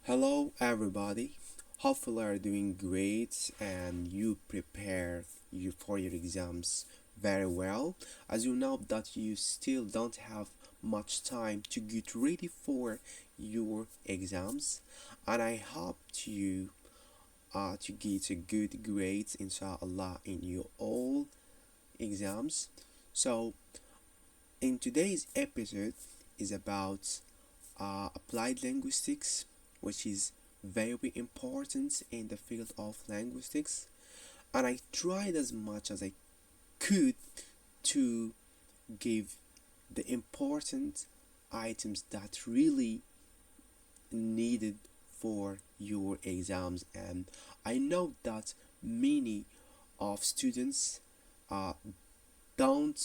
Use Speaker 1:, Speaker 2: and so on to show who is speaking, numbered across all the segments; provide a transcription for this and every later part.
Speaker 1: Hello, everybody. Hopefully, are doing great and you prepare you for your exams very well. As you know that you still don't have much time to get ready for your exams, and I hope to get a good grades, inshallah, in your all exams. So, in today's episode is about applied linguistics, which is very important in the field of linguistics. And I tried as much as I could to give the important items that really needed for your exams. And I know that many of students uh, don't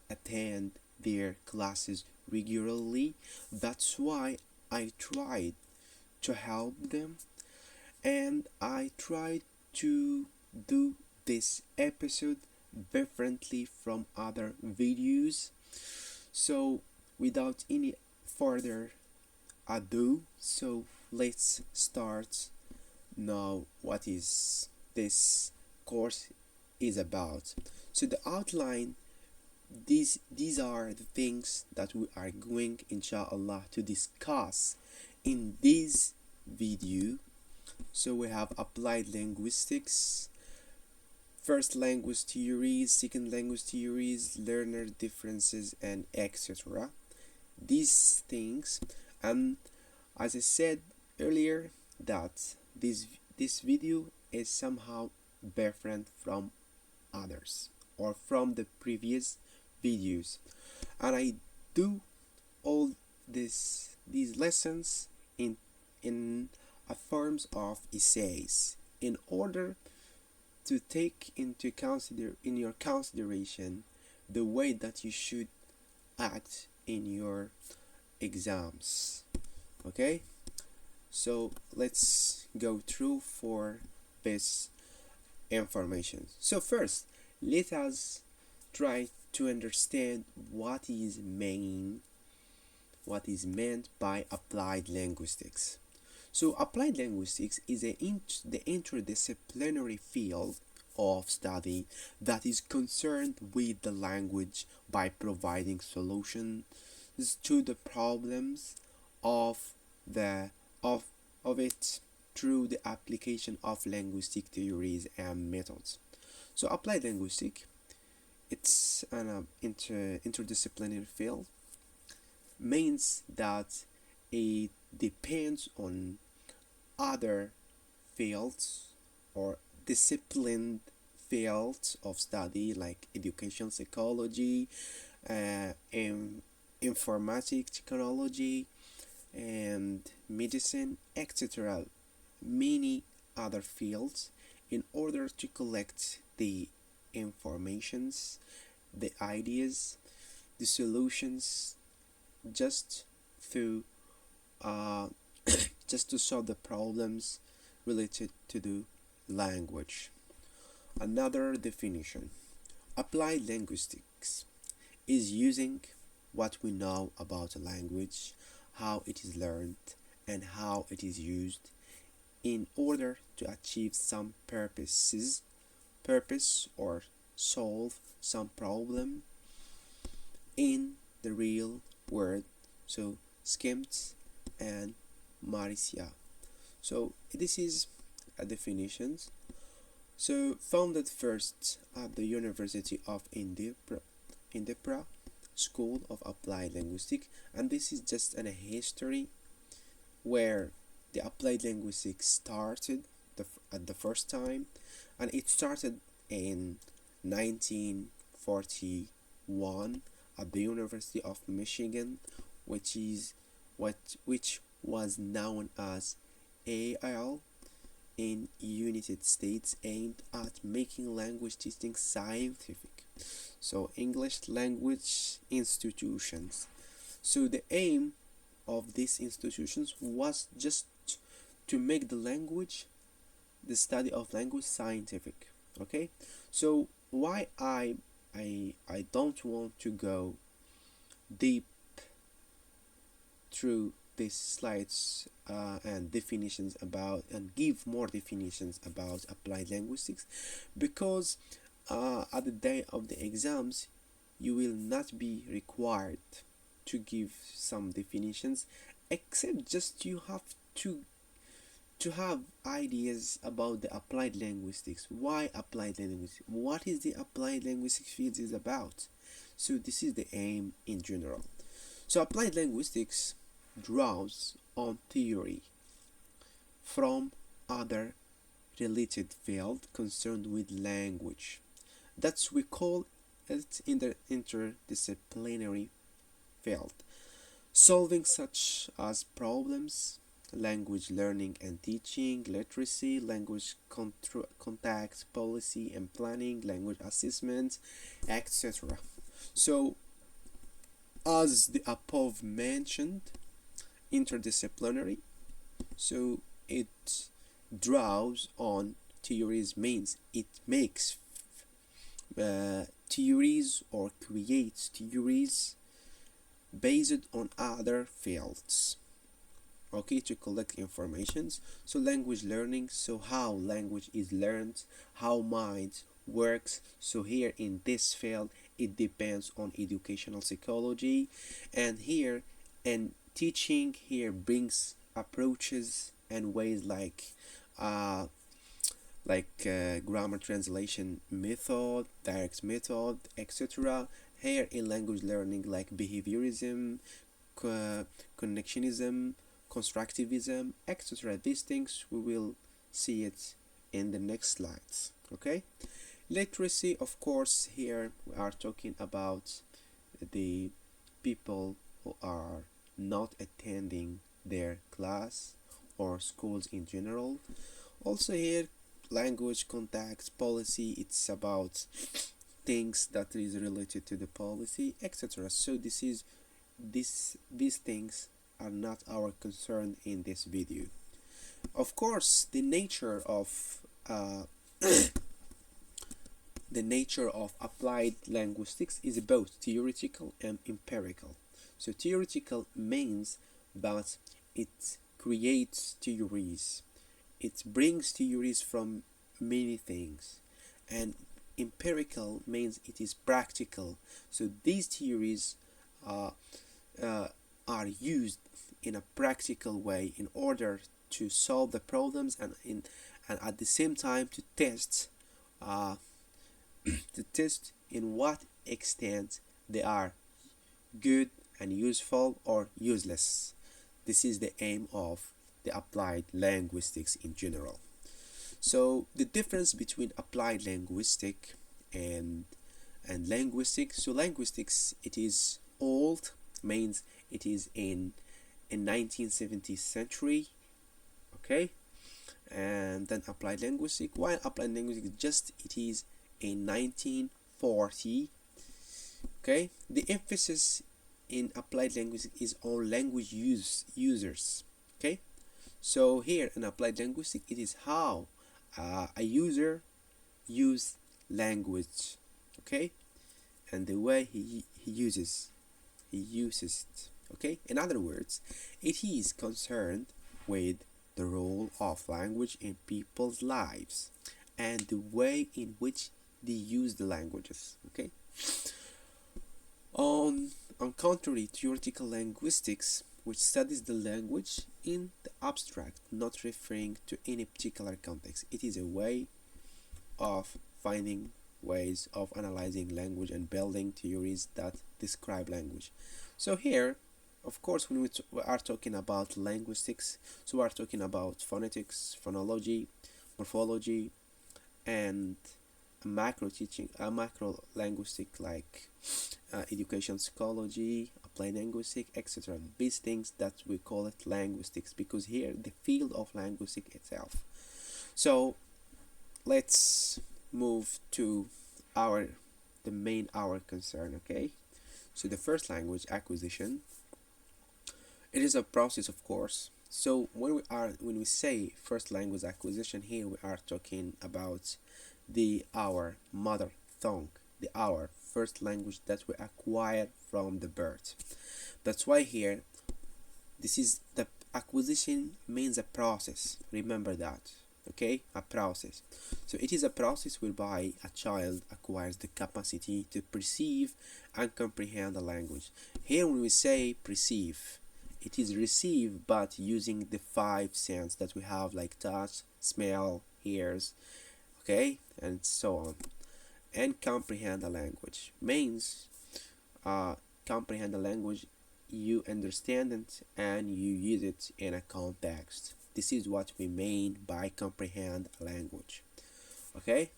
Speaker 1: attend their classes regularly. That's why I tried to help them, and I tried to do this episode differently from other videos. So, without any further ado, let's start now. What is this course is about? So the outline, these are the things that we are going inshallah to discuss in this video. So we have applied linguistics, first language theories, second language theories, learner differences, and etc. These things, and as I said earlier, that this video is somehow different from others or from the previous videos, and I do all these lessons in a forms of essays in order to take into in your consideration the way that you should act in your exams. Okay, so let's go through for this information. So first, let us try to understand what is meant by applied linguistics. So, applied linguistics is the interdisciplinary field of study that is concerned with the language by providing solutions to the problems of the of of it through the application of linguistic theories and methods. So, applied linguistics, it's an interdisciplinary field, means that it depends on other fields or disciplined fields of study like education psychology, informatics technology, and medicine, etc. Many other fields in order to collect the informations, the ideas, the solutions, just to uh, just to solve the problems related to the language. Another definition: applied linguistics is using what we know about a language, how it is learned, and how it is used in order to achieve some purpose or solve some problem in the real world. So Skimt and Maricia. So this is a definitions. So founded first at the University of Indepra School of Applied Linguistics, and this is just a history where the applied linguistics started at the first time, and it started in 1941 at the University of Michigan, which was known as AL in United States, aimed at making language teaching scientific. So English language institutions. So the aim of these institutions was just to make the study of language scientific. Okay, so why I don't want to go deep through these slides and definitions about, and give more definitions about applied linguistics, because at the day of the exams you will not be required to give some definitions, except just you have to have ideas about the applied linguistics. Why applied linguistics? What is the applied linguistics field is about? So this is the aim in general. So applied linguistics draws on theory from other related field concerned with language. That's we call it in the interdisciplinary field, solving such as problems, language learning and teaching, literacy, language contact policy and planning, language assessment, etc. So as the above mentioned, interdisciplinary, so it draws on theories, means it makes theories or creates theories based on other fields, okay, to collect informations. So language learning, so how language is learned, how mind works. So here in this field it depends on educational psychology, and here and teaching here brings approaches and ways grammar translation method, direct method, etc. Here in language learning like behaviorism, connectionism, constructivism, etc. These things we will see it in the next slides. Okay, literacy, of course, here we are talking about the people who are not attending their class or schools in general. Also here language contacts policy, it's about things that is related to the policy, etc. So these things are not our concern in this video. Of course, the nature of applied linguistics is both theoretical and empirical. So theoretical means that it creates theories, it brings theories from many things, and empirical means it is practical. So these theories are used in a practical way in order to solve the problems, and at the same time to test in what extent they are good and useful or useless. This is the aim of the applied linguistics in general. So the difference between applied linguistic and linguistics. So linguistics, it is old, means it is in 19th century, okay, and then applied linguistics, while applied linguistics just it is in 1940. Okay, the emphasis in applied linguistics is on language users. Okay, so here in applied linguistics it is how a user use language, okay, and the way he uses it. Okay, in other words, it is concerned with the role of language in people's lives and the way in which they use the languages. Okay, on contrary, theoretical linguistics, which studies the language in the abstract, not referring to any particular context, it is a way of finding ways of analyzing language and building theories that describe language. So here, of course, when we are talking about linguistics, so we are talking about phonetics, phonology, morphology, and macro linguistic like education psychology, applied linguistic, etc. These things that we call it linguistics, because here the field of linguistics itself. So let's move to our concern. Okay, so the first language acquisition, it is a process, of course. So when we say first language acquisition, here we are talking about our mother tongue, our first language that we acquired from the birth. That's why here This is the acquisition means a process. Remember that. Okay, a process. So it is a process whereby a child acquires the capacity to perceive and comprehend a language. Here when we say perceive, it is receive but using the five senses that we have, like touch, smell, hears, okay, and so on. And comprehend a language means comprehend a language, you understand it and you use it in a context. This is what we mean by comprehend a language. Okay,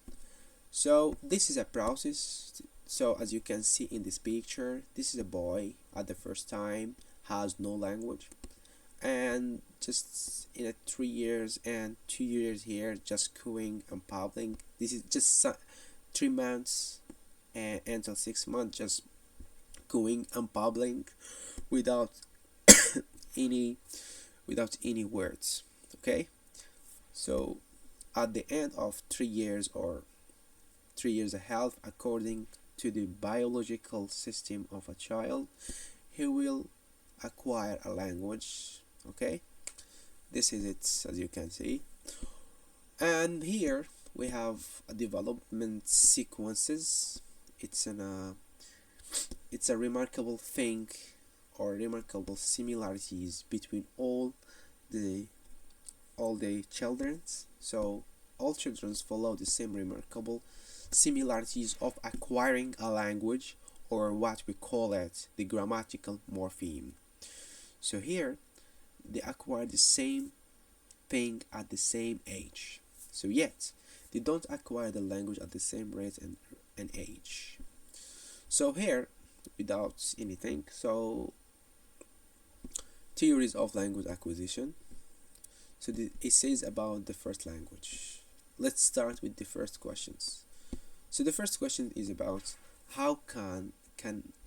Speaker 1: so this is a process. So as you can see in this picture, this is a boy at the first time has no language, and just in a 3 years and 2 years here just cooing and babbling. This is just 3 months and until 6 months just cooing and babbling without any words. Okay, so at the end of 3 years or 3 years and a half, according to the biological system of a child, he will acquire a language. Okay, this is it, as you can see. And here we have a development sequences. It's a remarkable thing or remarkable similarities between all the children. So all children follow the same remarkable similarities of acquiring a language, or what we call it the grammatical morpheme. So here they acquire the same thing at the same age. So yet they don't acquire the language at the same rate and age. So here, without anything, so theories of language acquisition. So it says about the first language. Let's start with the first questions. So the first question is about how can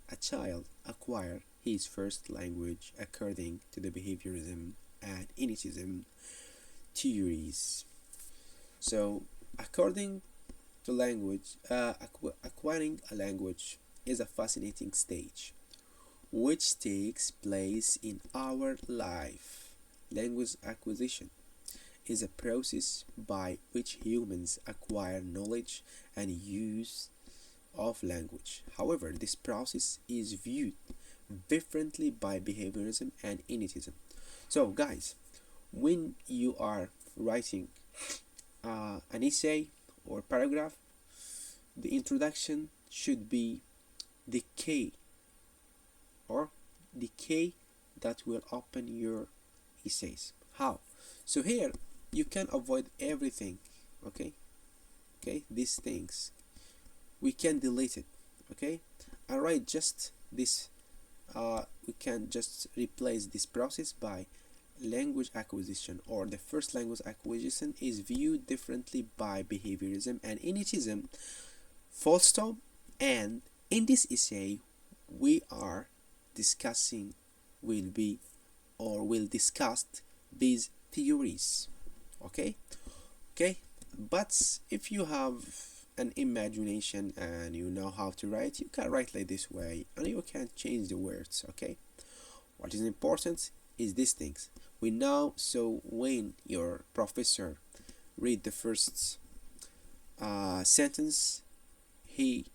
Speaker 1: a child acquire his first language according to the behaviorism and initiatism theories. So according to language, acquiring a language is a fascinating stage which takes place in our life. Language acquisition is a process by which humans acquire knowledge and use of language. However, this process is viewed differently by behaviorism and initiatism. So guys, when you are writing an essay or paragraph, the introduction should be the key, or the key that will open your essays. How? So here you can avoid everything. Okay, these things we can delete it. Okay, and write just this. We can just replace this process by language acquisition, or the first language acquisition is viewed differently by behaviorism and initiatism. Full stop. And in this essay we are discussing will discuss these theories. Okay, but if you have an imagination and you know how to write, you can write like this way and you can change the words. Okay, what is important is these things we know. So when your professor read the first sentence, he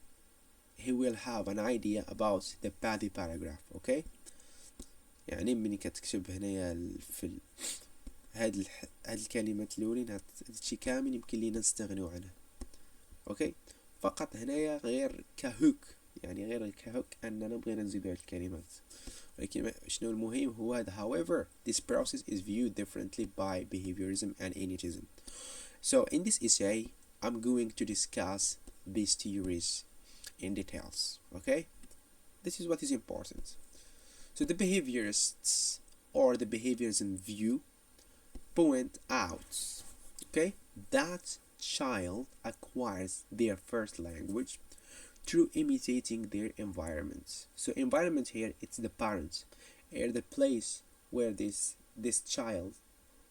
Speaker 1: will have an idea about the body paragraph. Okay, يعني مني كتكتب هنايا في هاد الكلمات الاولين هادشي كامل يمكن لينا نستغنيو عنه. اوكي، فقط هنايا غير كهوك، يعني غير كهوك اننا بغينا نزيدو هاد الكلمات، ولكن شنو المهم هو هذا. however this process is viewed differently by behaviorism and initiatism. So in this essay I'm going to discuss these theories in details. Okay, this is what is important. So the behaviorists or the behaviorism view point out, okay, that child acquires their first language through imitating their environment. So environment here, it's the parents, or the place where this child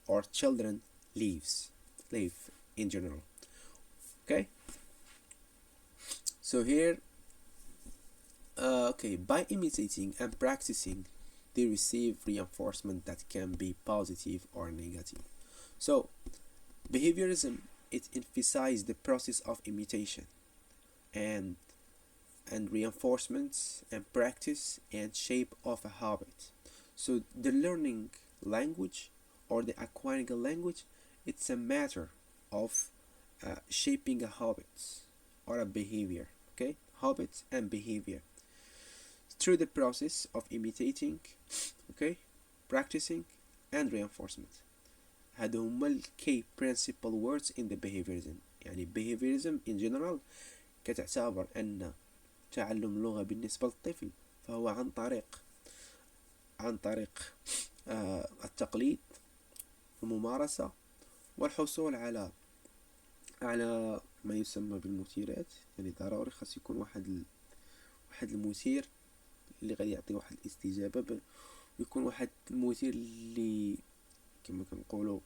Speaker 1: or children live in general. Okay, so here by imitating and practicing they receive reinforcement that can be positive or negative. So behaviorism, it emphasizes the process of imitation and reinforcements and practice and shape of a habit. So the learning language or the acquiring a language, it's a matter of shaping a habit or a behavior. Okay, habits and behavior through the process of imitating, okay, practicing and reinforcement. هذا هما ال key principal words in the behaviorism. يعني behaviorism in general كتعتبر أن تعلم اللغة بالنسبة للطفل فهو عن طريق التقليد، الممارسة، والحصول على ما يسمى بالمثيرات. يعني ضروري خاص يكون واحد المثير اللي غادي يعطي واحد الاستجابة، ويكون واحد المثير اللي كما كنقولوا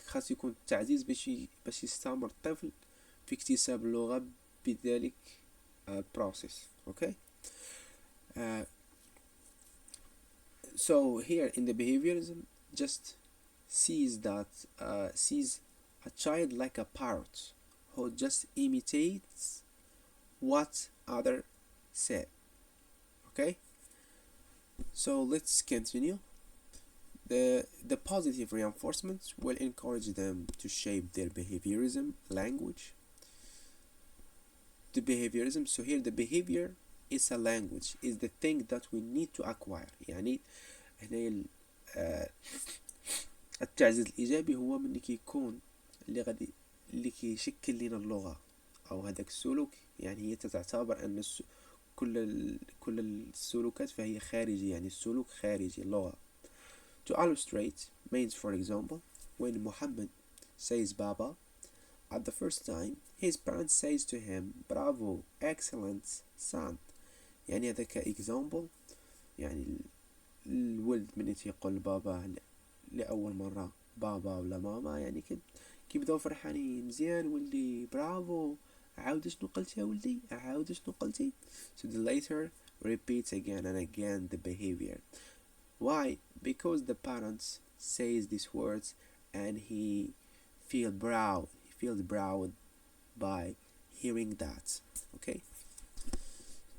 Speaker 1: خاص يكون التعزيز باش يستمر الطفل في اكتساب اللغة بذلك process. Okay. So here in the behaviorism, just sees a child like a parrot who just imitates what other said. Okay. So let's continue. The positive reinforcements will encourage them to shape their behaviorism language. The behaviorism, so here the behavior is a language, is the thing that we need to acquire. يعني هنا التعزيز الإيجابي هو من كيكون اللي كيشكل لنا اللغة أو هذاك السلوك. يعني هي تعتبر أن كل السلوكات فهي خارجية، يعني السلوك خارجي اللغة. To illustrate means, for example, when Muhammad says Baba at the first time, his parents says to him bravo, excellent son. يعني هذا كإكزامبل. يعني الولد من يقول بابا لأول مرة بابا ولا ماما، يعني كيبداو فرحانين مزيان ولدي برافو، عاود شنو قلت يا ولدي، عاود شنو قلتي. So the later repeats again and again the behavior. Why? Because the parents says these words and he feels proud by hearing that. Okay,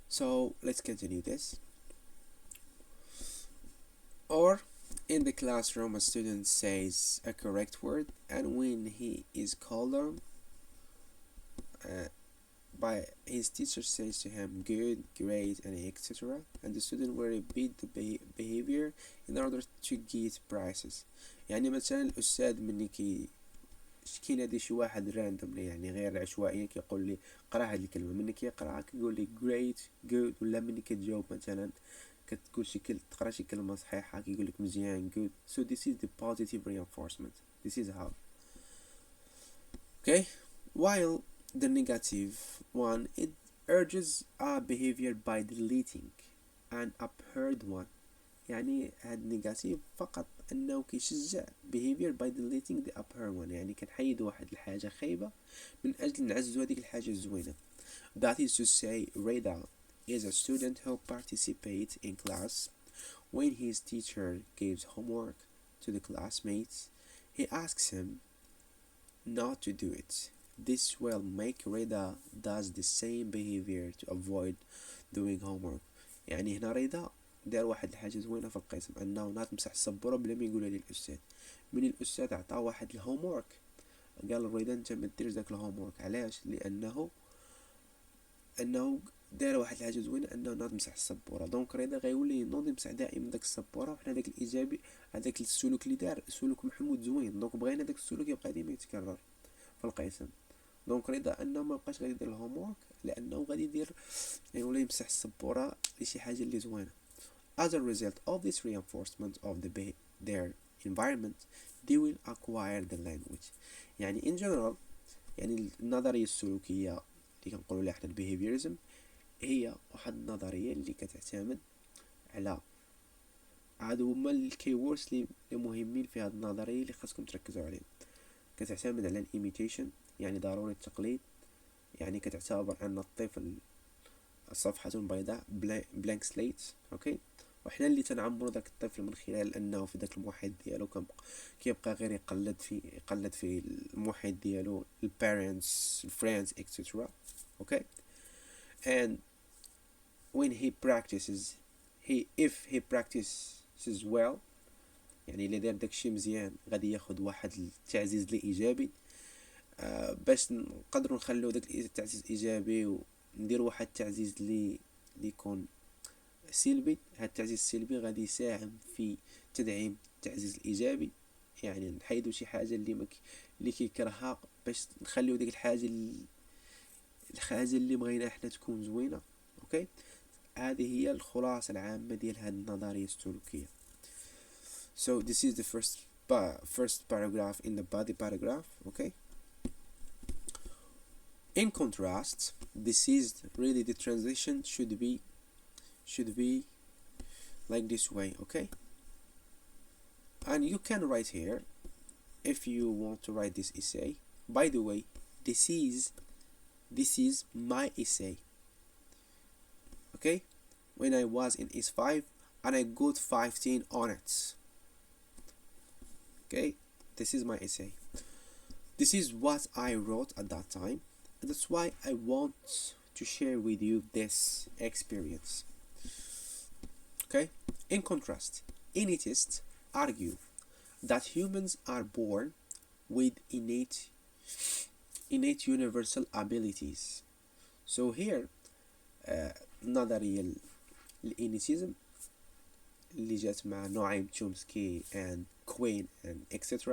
Speaker 1: so let's continue this. Or in the classroom, a student says a correct word, and when he is called on by his teacher says to him good, great, and etc., and the student will repeat the behavior in order to get prizes. يعني مثلا الأستاذ مني كاين هادي شي واحد راندوم، يعني غير عشوائيا كيقول لي قرا هاد الكلمة، مني كيقراها كيقول لي great, good، ولا مني كتجاوب مثلا كتقول تقرا شي كلمة صحيحة كيقول لك مزيان good. So this is the positive reinforcement. This is how. Okay, while the negative one, it urges a behavior by deleting an abhorred one. يعني هاد نيجاتيف فقط انه كيشجع behavior by deleting the abhorred one، يعني كنحيد واحد الحاجة خايبة من اجل نعزو هذيك الحاجة الزوينة. That is to say, Reda is a student who participates in class. When his teacher gives homework to the classmates, he asks him not to do it. This will make Reda does the same behavior to avoid doing homework. يعني هنا رضا دار واحد الحاجة زوينة في القسم، أنه ناض مسح السبورة بلا ما يقولها للأستاذ. من الأستاذ عطاه واحد الهومورك قال رضا أنت ما ديرش داك الهومورك. علاش؟ لأنه دار واحد الحاجة زوينة أنه ناض مسح السبورة. دونك رضا غيولي ينوض يمسح دائما داك السبورة، وحنا داك الإيجابي هذاك السلوك اللي دار سلوك محمود زوين، دونك بغينا داك السلوك يبقى ديما يتكرر في القسم. دونك رضا انه ما بقاش غادي يدير الهومورك لانه غادي يدير ولا يمسح السبوره لشي حاجه اللي زوينه. As a result of this reinforcement of their environment, they will acquire the language. يعني in general، يعني النظريه السلوكيه اللي كنقولوا لها حنا البيهيفيوريزم هي واحد النظريه اللي كتعتمد على هادو هما الكي ووردز اللي مهمين في هاد النظريه اللي خاصكم تركزوا عليهم. كتعتمد على الإيميتيشن، يعني ضروري التقليد. يعني كتعتبر أن الطفل صفحة بيضاء blank slate. أوكي، وحنا اللي تنعمرو داك الطفل من خلال انه في داك المحيط ديالو كيبقى غير يقلد في المحيط ديالو البارنتس الفريندز etc. okay. And when he practices if he practices well يعني إلا دار داكشي مزيان غادي ياخد واحد التعزيز الايجابي. باش نقدروا نخليو داك التعزيز ايجابي وندير واحد التعزيز اللي يكون سلبي. هذا التعزيز السلبي غادي يساهم في تدعيم التعزيز الايجابي، يعني نحيدو شي حاجه اللي كيكرهها باش نخليو ديك الحاجه اللي بغينا احنا تكون زوينه. اوكي، هذه هي الخلاصه العامه ديال هذه النظريه السلوكيه. So this is the first paragraph in the body paragraph. Okay. In contrast, this is really the transition should be like this way. Okay. And you can write here if you want to write this essay. By the way, this is my essay. Okay. When I was in S5 and I got 15 on it. Okay, this is my essay. This is what I wrote at that time. And that's why I want to share with you this experience. Okay, in contrast, innatists argue that humans are born with innate universal abilities. So here, نظرية الإينيتيزم اللي جات مع نوعيم تشومسكي and كوين and etc.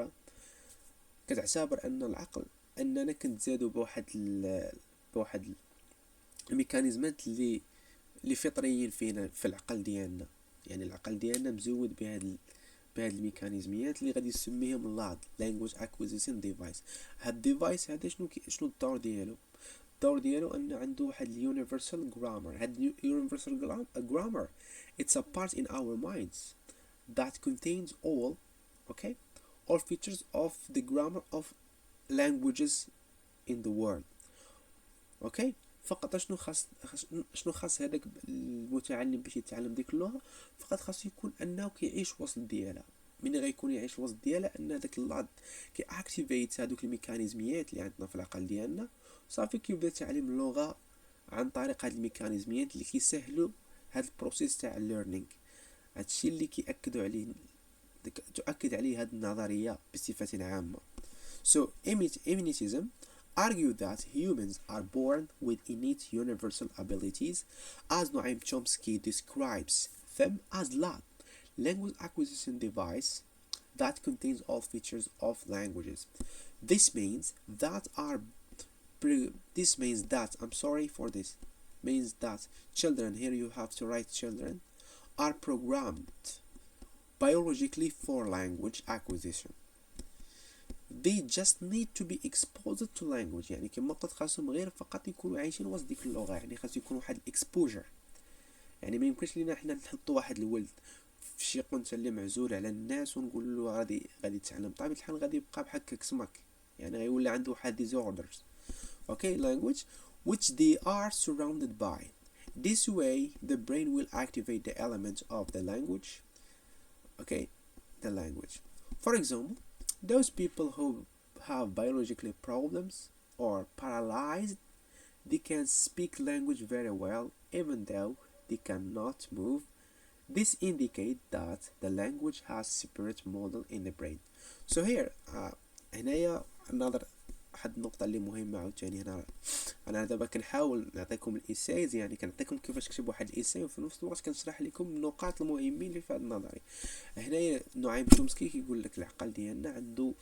Speaker 1: كتعتبر ان العقل اننا كنتزادوا بواحد الميكانيزمات اللي فطريين فينا في العقل ديالنا. يعني العقل ديالنا مزود بهاد الميكانيزميات اللي غادي نسميهم لاد language acquisition device. هاد الديفايس هذا شنو الدور ديالو؟ الدور ديالو ان عنده واحد universal grammar. هاد universal grammar it's a part in our minds that contains all features of the grammar of languages in the world. okay. فقط شنو خاص هذاك المتعلم باش يتعلم ديك اللغه؟ فقط خاص يكون انه كيعيش وسط ديالها. من غيكون يعيش وسط ديالها ان داك اللاد كياكتيفيت هذوك الميكانيزميات اللي عندنا في العقل ديالنا، صافي كيبدا تعليم اللغه عن طريق هاد الميكانيزميات اللي كيسهلوا هاد البروسيس تاع الليرنينغ. هادشي اللي تؤكد عليه هذه النظرية بصفة عامة. So Immanism argue that humans are born with innate universal abilities, as Noam Chomsky describes them as language acquisition device that contains all features of languages. This means that children, here you have to write children, are programmed biologically for language acquisition. They just need to be exposed to language. يعني كما قلت خاصهم غير فقط يكونوا عايشين وسط ديك اللغة. يعني خاص يكون واحد exposure. يعني ما يمكنش لينا حنا نحطوا واحد الولد في شي قنت اللي معزول على الناس ونقول له غادي يتعلم. طبيعة الحال غادي يبقى بحال سمك، يعني غيولي عنده واحد disorders. okay, language which they are surrounded by. This way the brain will activate the element of the language. Okay, the language. For example, those people who have biological problems or paralyzed, they can speak language very well even though they cannot move. This indicates that the language has separate model in the brain. So here هنايا another واحد النقطة اللي مهمة عاوتاني. أنا دابا كنحاول نعطيكم الإيسايز، يعني كنعطيكم كيفاش تكتب واحد الإيساي وفي نفس الوقت كنشرح لكم النقاط المهمين اللي في هذا النظري. هنايا نوعيم تشومسكي كيقول لك العقل ديالنا عنده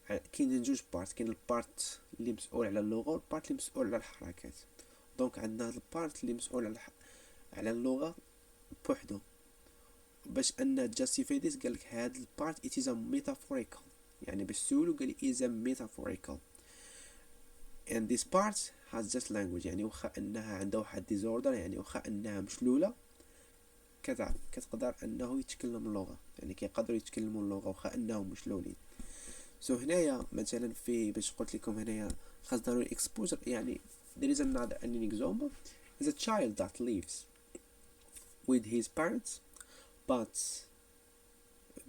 Speaker 1: كاين جوج بارت. كاين البارت اللي مسؤول على اللغة والبارت اللي مسؤول على الحركات. دونك عندنا هذا البارت اللي مسؤول على اللغة بوحدو. باش أن جاستيفاي ديس قال لك هذا البارت it is a metaphorical، يعني بالسهولة قال is a metaphorical and this part has just language. يعني وخا انها عندها واحد disorder، يعني وخا انها مشلولة كتقدر انه يتكلم اللغة، يعني كيقدروا يتكلموا اللغة وخا انهم مشلولين. سو هنايا مثلا في باش قلت لكم هنايا خاص ضروري exposure. يعني there is an example is a child that lives with his parents but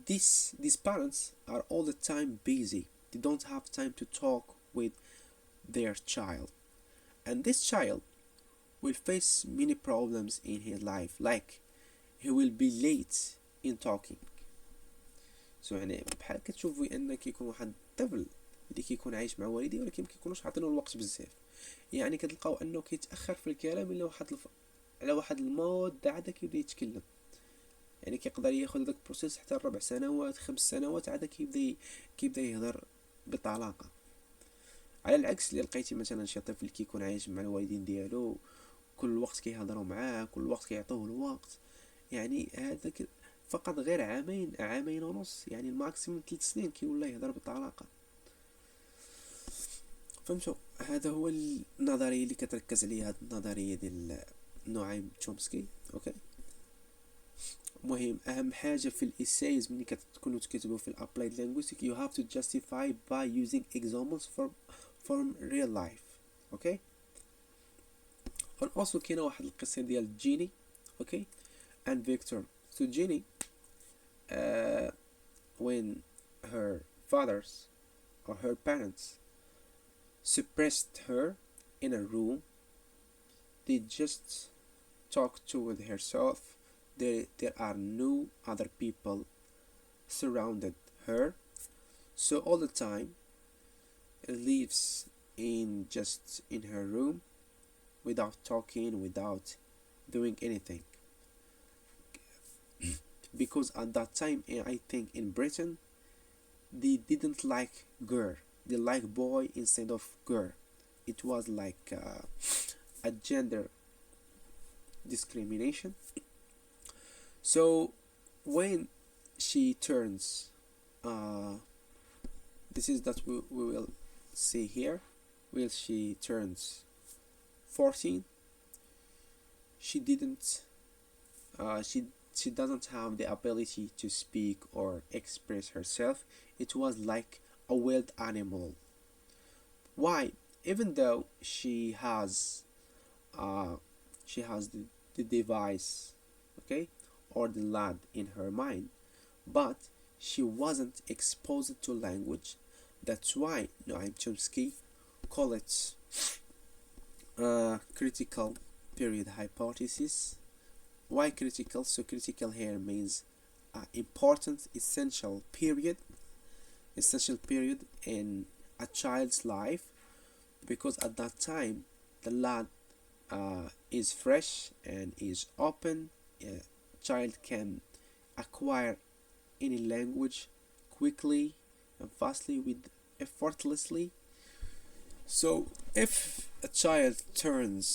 Speaker 1: these parents are all the time busy. They don't have time to talk with their child, and this child will face many problems in his life, like he will be late in talking. يعني بحال كتشوفوا ان كيكون واحد الطفل اللي كيكون عايش مع والديه ولكن مكيكونوش عاطينه الوقت بزاف، يعني كتلقاو انه كيتاخر في الكلام الا على واحد المده عاد كيبدا يتكلم. يعني كيقدر ياخذ داك البروسيس حتى 4 سنوات 5 سنوات عاد كيبدا يهضر بطلاقه. على العكس اللي لقيتي مثلا شي طفل كيكون عايش مع الوالدين ديالو كل الوقت كيهضروا معاه، كل الوقت كيعطوه الوقت، يعني هذاك فقط غير عامين ونص، يعني الماكسيموم 3 سنين كيولي يهضر بطلاقه. فهمتوا؟ هذا هو النظريه اللي كتركز عليها، هذه النظريه ديال نوعيم تشومسكي. اوكي، مهم اهم حاجه في الاسايز ملي كتكونوا تكتبوا في الابلايد linguistics you have to justify by using examples from real life. اوكي، also كاينه واحد القصه ديال جيني اوكي and فيكتور. so جيني when her fathers or her parents suppressed her in a room, they just talked to with herself. There are no other people surrounded her, so all the time lives in her room without talking, without doing anything. Because at that time, I think in Britain, they didn't like girl. They like boy instead of girl. It was like a gender discrimination. So when she turns, this is that we will see here. When she turns 14, she didn't. She doesn't have the ability to speak or express herself. It was like a wild animal. Why? Even though she has the device, okay, or the lad in her mind, but she wasn't exposed to language. That's why Noam Chomsky call it critical period hypothesis. Why critical? So critical here means important, essential period in a child's life, because at that time the lad is fresh and is open. Child can acquire any language quickly and fastly with effortlessly. So if a child turns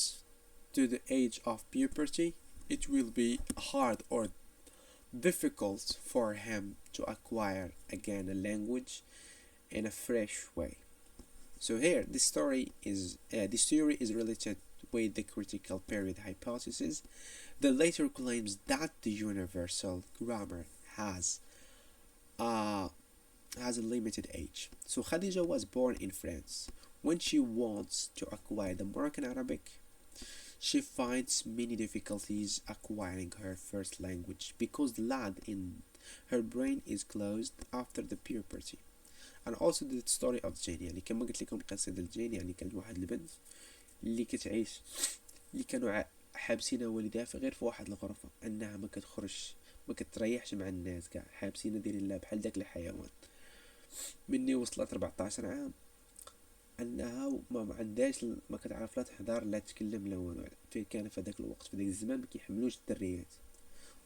Speaker 1: to the age of puberty, it will be hard or difficult for him to acquire again a language in a fresh way. So here this theory is related with the critical period hypothesis. The later claims that the universal grammar has a limited age. So Khadija was born in France. When she wants to acquire the Moroccan Arabic, she finds many difficulties acquiring her first language because the lad in her brain is closed after the puberty. And also the story of Jane. يعني كما قلت لكم قصة ديال جين، يعني كانت واحد البنت اللي كتعيش، اللي كانوا حابسينها والديها غير في واحد الغرفة، انها ما كتخرجش ما كتريحش مع الناس كاع، حابسينها دايرين لها بحال داك الحيوان. مني وصلت 14 عام انها ما عندهاش، ما كتعرف لا تهضر لا تتكلم لا والو. كان في هذاك الوقت في ذاك الزمان ما كيحملوش الدريات،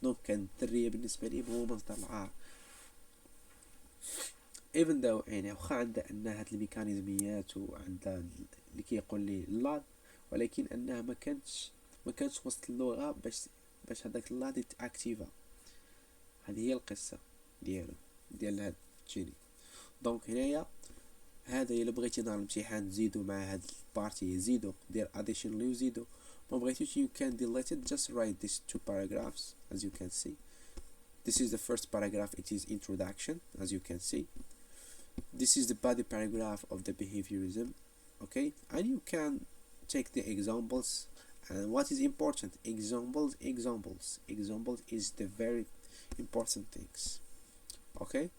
Speaker 1: دونك كان الدريه بالنسبه ليهم هو مصدر العار. even though يعني واخا عندها انها هاد الميكانيزميات وعندها اللي كيقول لي اللاد، ولكن انها ما كانتش وسط اللغه باش هذاك اللاد يتاكتيفا. هذه هي القصه ديال هاد جيني. دونك هنايا هذا الا بغيتي نهار الامتحان تزيدو مع هاد البارتي، زيدو دير addition لي وزيدو، ما بغيتوش you can delete it, just write these 2 paragraphs as you can see. This is the first paragraph, it is introduction as you can see. This is the body paragraph of the behaviorism, okay, and you can take the examples. And what is important, examples is the very important things. Okay,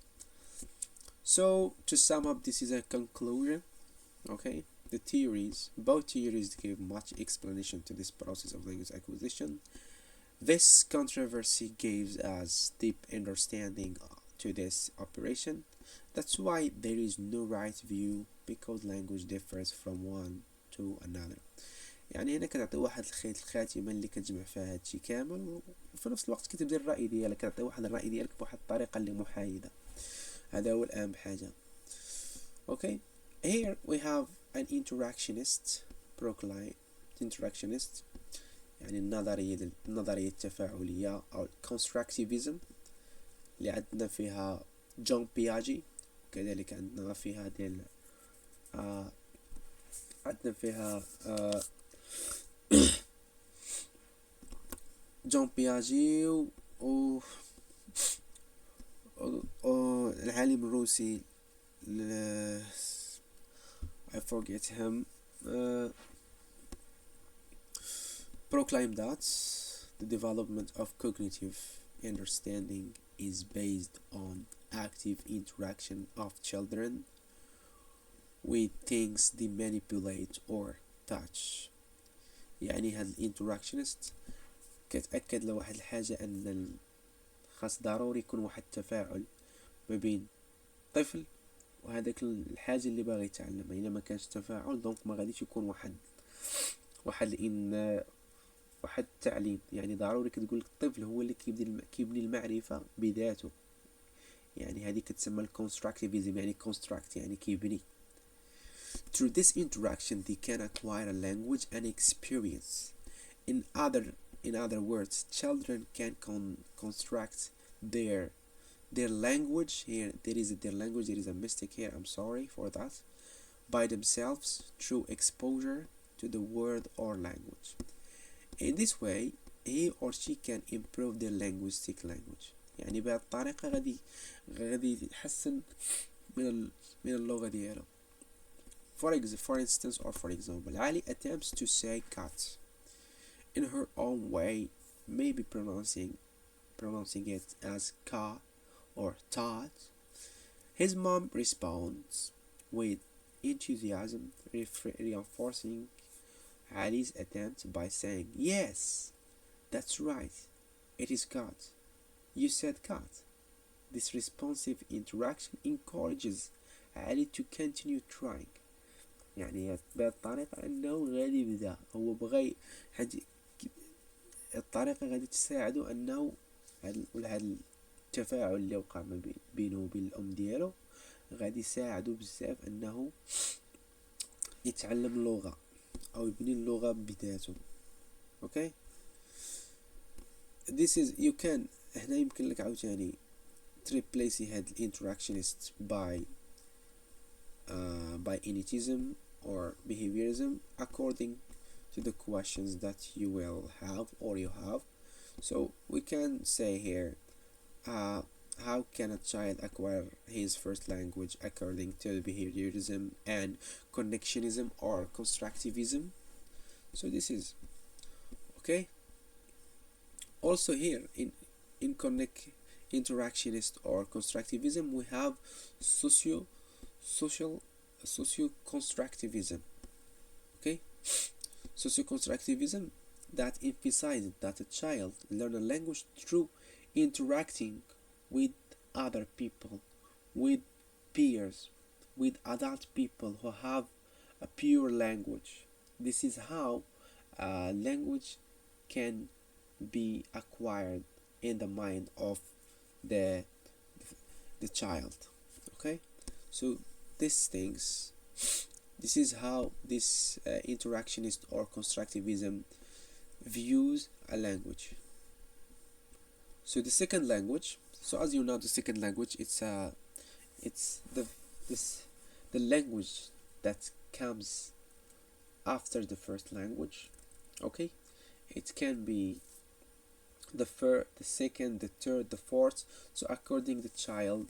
Speaker 1: so to sum up, this is a conclusion. Okay, both theories give much explanation to this process of language acquisition. This controversy gives us deep understanding to this operation. That's why there is no right view, because language differs from one to another. يعني هنا كتعطي واحد الخاتمة اللي كتجمع فيها هادشي كامل، وفي نفس الوقت كتبدي الرأي ديالك، كتعطي واحد الرأي ديالك بواحد الطريقة اللي محايدة. هذا هو الأهم حاجة. Okay, here we have an interactionist proclaim interactionist، يعني النظرية التفاعلية أو constructivism اللي عندنا فيها جون بياجي، كذلك عندنا فيها ديال عندنا فيها جون بياجي و العالم الروسي I forget him proclaimed that the development of cognitive understanding is based on active interaction of children with things they manipulate or touch. يعني هاد الانتراكشنست كتأكد لواحد الحاجة أن خاص ضروري يكون واحد التفاعل ما بين طفل وهذاك الحاجة اللي باغي يتعلمها. إلا ما كانش تفاعل دونك ما غاديش يكون واحد التعليم. يعني ضروري كتقول الطفل هو اللي كيبني المعرفة بذاته. يعني هذه كتسمى الكونستراكتيفيزم، يعني construct يعني كيبني. Through this interaction they can acquire a language and experience. In other words, children can construct their language. Here there is a mistake here, I'm sorry for that, by themselves through exposure to the word or language. In this way he or she can improve their linguistic language. يعني بهذه الطريقة غادي يحسن من اللغة ديالو. For instance, Ali attempts to say cat in her own way, maybe pronouncing it as ka or tat. His mom responds with enthusiasm, reinforcing Ali's attempt by saying, "Yes, that's right, it is cat. You said cat." This responsive interaction encourages Ali to continue trying. يعني بهذه الطريقة أنه غادي يبدا هو بغى الطريقة غادي تساعده أنه هذا التفاعل اللي وقع بينه وبين الأم ديالو غادي يساعده بزاف أنه يتعلم اللغة أو يبني اللغة بذاته. Okay, this is you can هنا يمكن لك عاوتاني تريبليسي هاد الانتراكشنست by elitism or behaviorism according to the questions that you will have or you have. So we can say here, how can a child acquire his first language according to behaviorism and connectionism or constructivism? So this is okay. Also here in interactionist or constructivism we have socio-constructivism. Okay, socio-constructivism that emphasizes that a child learn a language through interacting with other people, with peers, with adult people who have a pure language. This is how language can be acquired in the mind of the child. Okay, so this is how this interactionist or constructivism views a language. So the second language, so as you know, the second language it's the language that comes after the first language. Okay, it can be the second, the third, the fourth. So according to the child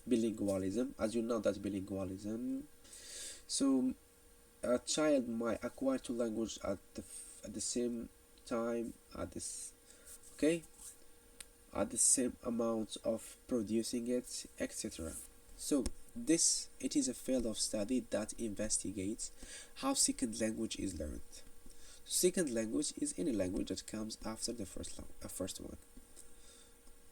Speaker 1: bilingualism, as you know that bilingualism, so a child might acquire two languages at the same time at this. Okay, at the same amount of producing it, etc. So this it is a field of study that investigates how second language is learned. Second language is any language that comes after the first one.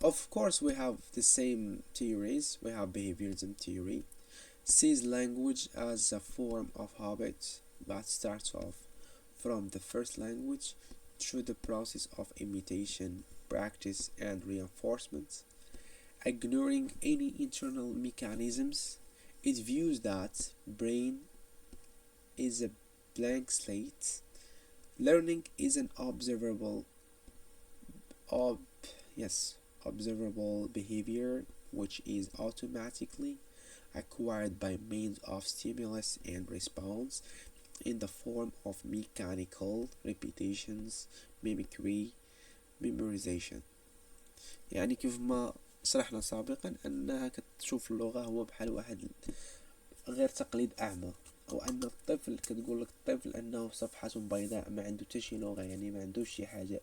Speaker 1: Of course, we have the same theories. We have behaviorism theory, sees language as a form of habit that starts off from the first language through the process of imitation, practice, and reinforcement, ignoring any internal mechanisms. It views that brain is a blank slate. Learning is an ob, observable behavior which is automatically acquired by means of stimulus and response in the form of mechanical repetitions, mimicry, memorization. يعني كيف ما شرحنا سابقا أنها كتشوف اللغة هو بحال واحد غير تقليد أعمى، أو أن الطفل كتقول لك الطفل أنه صفحة بيضاء ما عنده حتى شي لغة، يعني ما عندوش شي حاجة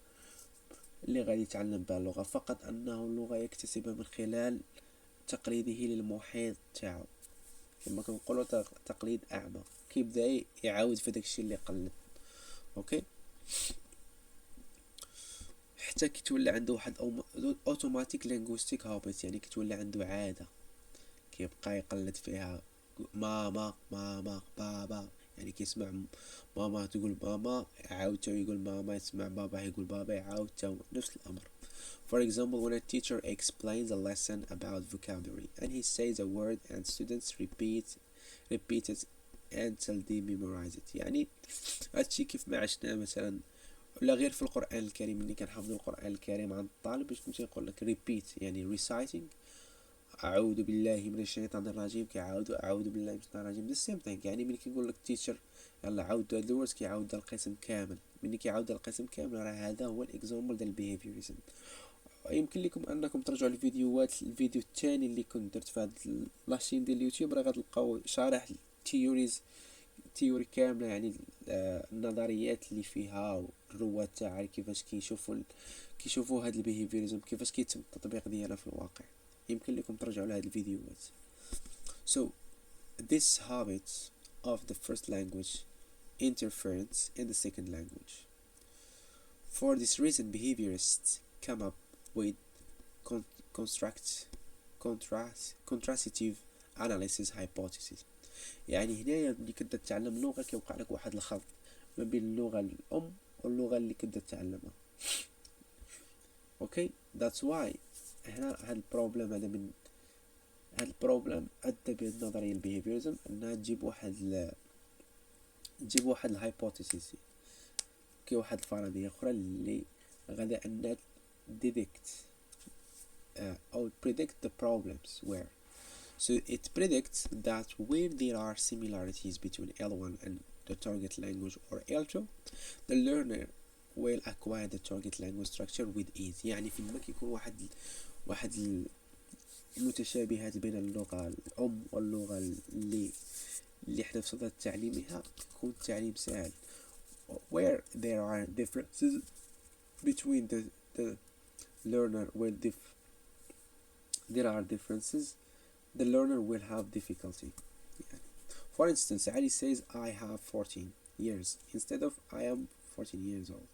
Speaker 1: اللي غادي يتعلم بها اللغة، فقط أنه اللغة يكتسبها من خلال تقليده للمحيط تاعو، كما كنقولوا تقليد أعمى، كيبدا يعاود في داكشي اللي قلد. اوكي، حتى كيتولى عنده واحد اوتوماتيك لينغويستيك هابيت، يعني كتولى عنده عادة كيبقى يقلد فيها ماما ماما بابا، يعني كيسمع ماما تقول ماما يعاود تا يقول ماما، يسمع بابا يقول بابا يعاود تا نفس الأمر. For example, when a teacher explains a lesson about vocabulary and he says a word and students repeat it until they memorize it. يعني هادشي كيف ما عشنا مثلا، ولا غير في القرآن الكريم، ملي كنحفظوا القرآن الكريم عن الطالب باش كنت نقول لك repeat يعني reciting، أعوذ بالله من الشيطان الرجيم كيعاود أعوذ بالله من الشيطان الرجيم، the same thing. يعني ملي كيقول لك teacher يلا عاود هاد الورد كيعاود القسم كامل، ملي كيعاود القسم كامل راه هذا هو الاكزامبل ديال البيهيفيوريزم. يمكن لكم انكم ترجعوا الفيديوهات، الفيديو الثاني اللي كنت درت في هاد لاشين ديال اليوتيوب، راه غتلقاو شارح تيوري كامله، يعني النظريات اللي فيها والرواد تاعها كيفاش كيشوفوا هاد البيهيفيوريزم، كيفاش كيتم التطبيق ديالها في الواقع. يمكن لكم ترجعوا لهاد الفيديوهات. So this habit of the first language interference in the second language. For this reason, behaviorists come up with contrastive analysis hypothesis. يعني هنايا ملي كتبدا تتعلم لغة كيوقع لك واحد الخلط ما بين اللغة الأم واللغة اللي كتبدا تتعلمها. اوكي، that's why هنا هاد البروبلم هذا من هاد البروبلم أدى بالنظرية البيهيفيوريزم أنها تجيب واحد الهايبوثيسيس، كي واحد الفرضية أخرى اللي غادا أنها detect or predict the problems where. So it predicts that where there are similarities between L1 and the target language or L2, the learner will acquire the target language structure with ease. يعني فيما كيكون واحد المتشابهات بين اللغة الأم واللغة اللي احنا في صدد تعليمها، يكون التعليم سهل. Where there are differences between the learner the learner will have difficulty. For instance, Ali says I have 14 years instead of I am 14 years old.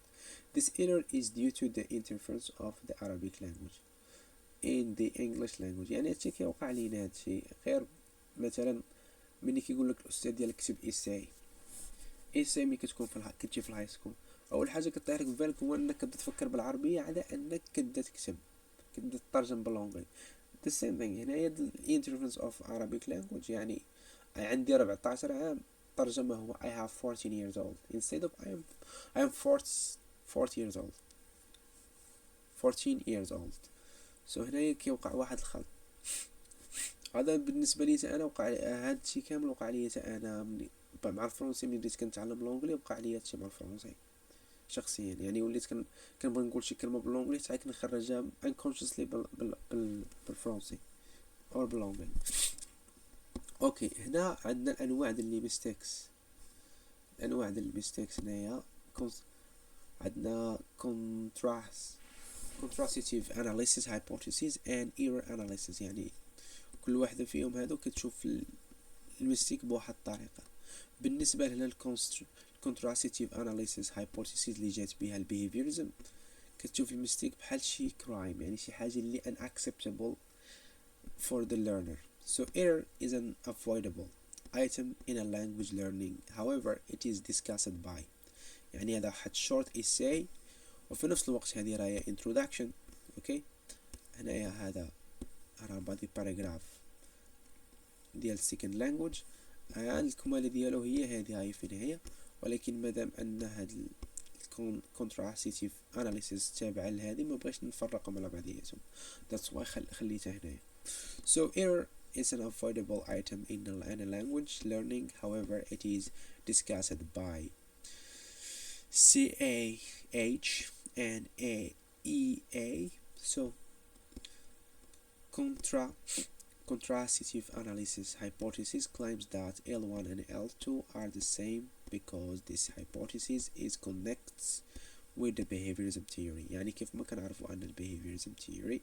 Speaker 1: This error is due to the interference of the Arabic language in the English language. يعني هادشي كيوقع لينا هادشي غير مثلا ملي كيقول لك الاستاذ ديالك كتب ايساي ملي كتكون كتجي في الهاي سكول، اول حاجه كطيح لك في بالك هو انك كتبدا تفكر بالعربيه على انك كتبدا تكتب، كتبدا تترجم باللونغلي. the same thing هنايا interference of Arabic language. يعني عندي 14 عام ترجمه هو I have 14 years old instead of I am 40 years old 14 years old. so هنايا كيوقع واحد الخلط. هذا بالنسبه لي انا وقع هذا الشيء كامل وقع لي انا مع الفرنسي. ملي بديت كنتعلم لونغلي وقع لي هادشي مع الفرنسي شخصيا، يعني وليت كنبغي نقول شي كلمه باللونغلي حتى كنخرجها unconsciously بالفرنسي او باللونغلي. اوكي، هنا عندنا الانواع ديال لي ميستيكس. هنايا عندنا contrastive analysis hypothesis and error analysis. يعني كل واحدة فيهم هادو كتشوف المستيك بواحد الطريقة. بالنسبة لهنا contrastive analysis hypothesis اللي جات بها البيهيفيرزم كتشوف المستيك بحال شي crime، يعني شي حاجة اللي unacceptable for the learner. So error is an avoidable item in a language learning, however it is discussed by. يعني هذا واحد short essay وفي نفس الوقت هذه راهي introduction. اوكي هنايا هذا راه body paragraph ديال second language، الكمالة ديالو هي هذه هاي في النهاية، ولكن مادام ان هاد contrastive analysis تابعة لهذه ما بغيش نفرقهم على بعضياتهم. that's why خليتها هنايا. So error is an avoidable item in a language learning, however it is discussed by CAH and AEA. So contrastive analysis hypothesis claims that L1 and L2 are the same because this hypothesis is connects with the behaviorism theory. يعني كيف ما كنعرفوا أن behaviorism theory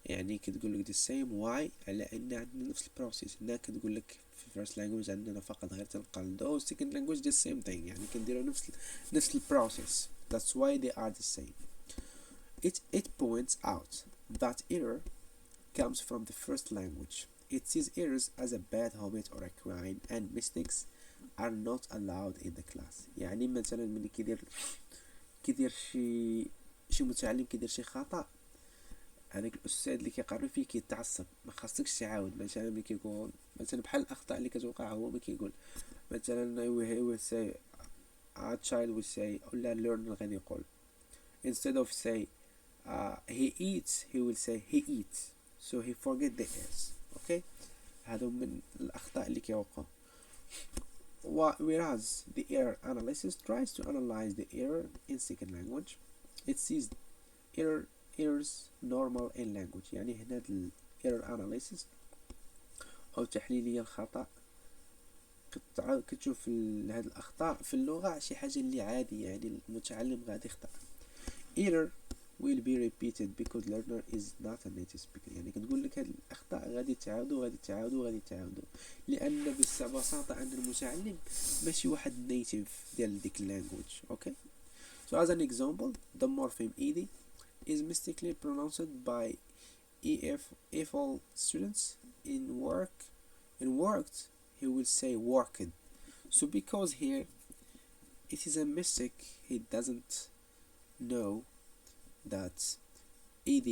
Speaker 1: يعني كتقول لك the same. why؟ على أن عندنا نفس البروسيس. هنا كتقول لك في first language عندنا فقط غير تنقلدو، second language the same thing، يعني كنديرو نفس البروسيس. that's why they are the same. It points out that error comes from the first language. It sees errors as a bad habit or a crime and mistakes are not allowed in the class. يعني مثلا ملي كيدير شي متعلم كيدير شي خطأ، هذاك الاستاذ اللي كيقرب فيه كيتعصب، ما خاصكش تعاود. مثلا ملي كيكون مثلا بحال الاخطاء اللي كتوقع هو ملي كيقول مثلا he will say a child will say ولا learner غادي يقول instead of say he eats he will say he eats, so he forget the s. okay هادو من الاخطاء اللي كيوقعوا. whereas the error analysis tries to analyze the error in second language. it sees errors normal in language. يعني هنا error analysis أو تحليلية الخطأ كتشوف هاد الأخطاء في اللغة شي حاجة اللي عادي، يعني المتعلم غادي يخطأ. error will be repeated because learner is not a native speaker. يعني كتقول لك هاد الأخطاء غادي تعاودوا لأن ببساطة أن المتعلم ماشي واحد native ديال ديك language. okay so as an example the morpheme ed is mistakenly pronounced by if all students in worked he will say worked. so because here it is a mistake, he doesn't know that ed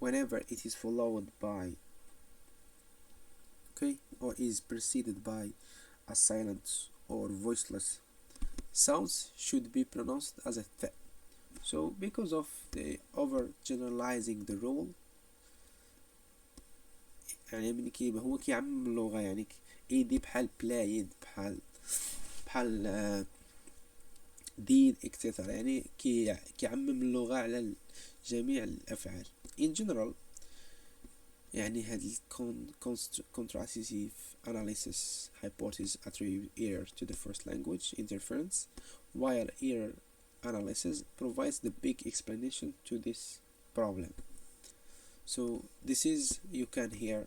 Speaker 1: whenever it is followed by or is preceded by a silent or voiceless sounds should be pronounced as a th. So because of the overgeneralizing the rule يعني من هو كيعمم اللغة، يعني ايدي بحال بلايد بحال دين اكسترا، يعني كيعمم اللغة على جميع الأفعال. in general يعني هاد contrastive analysis hypothesis attribute error to the first language interference, while error analysis provides the big explanation to this problem. So this is you can hear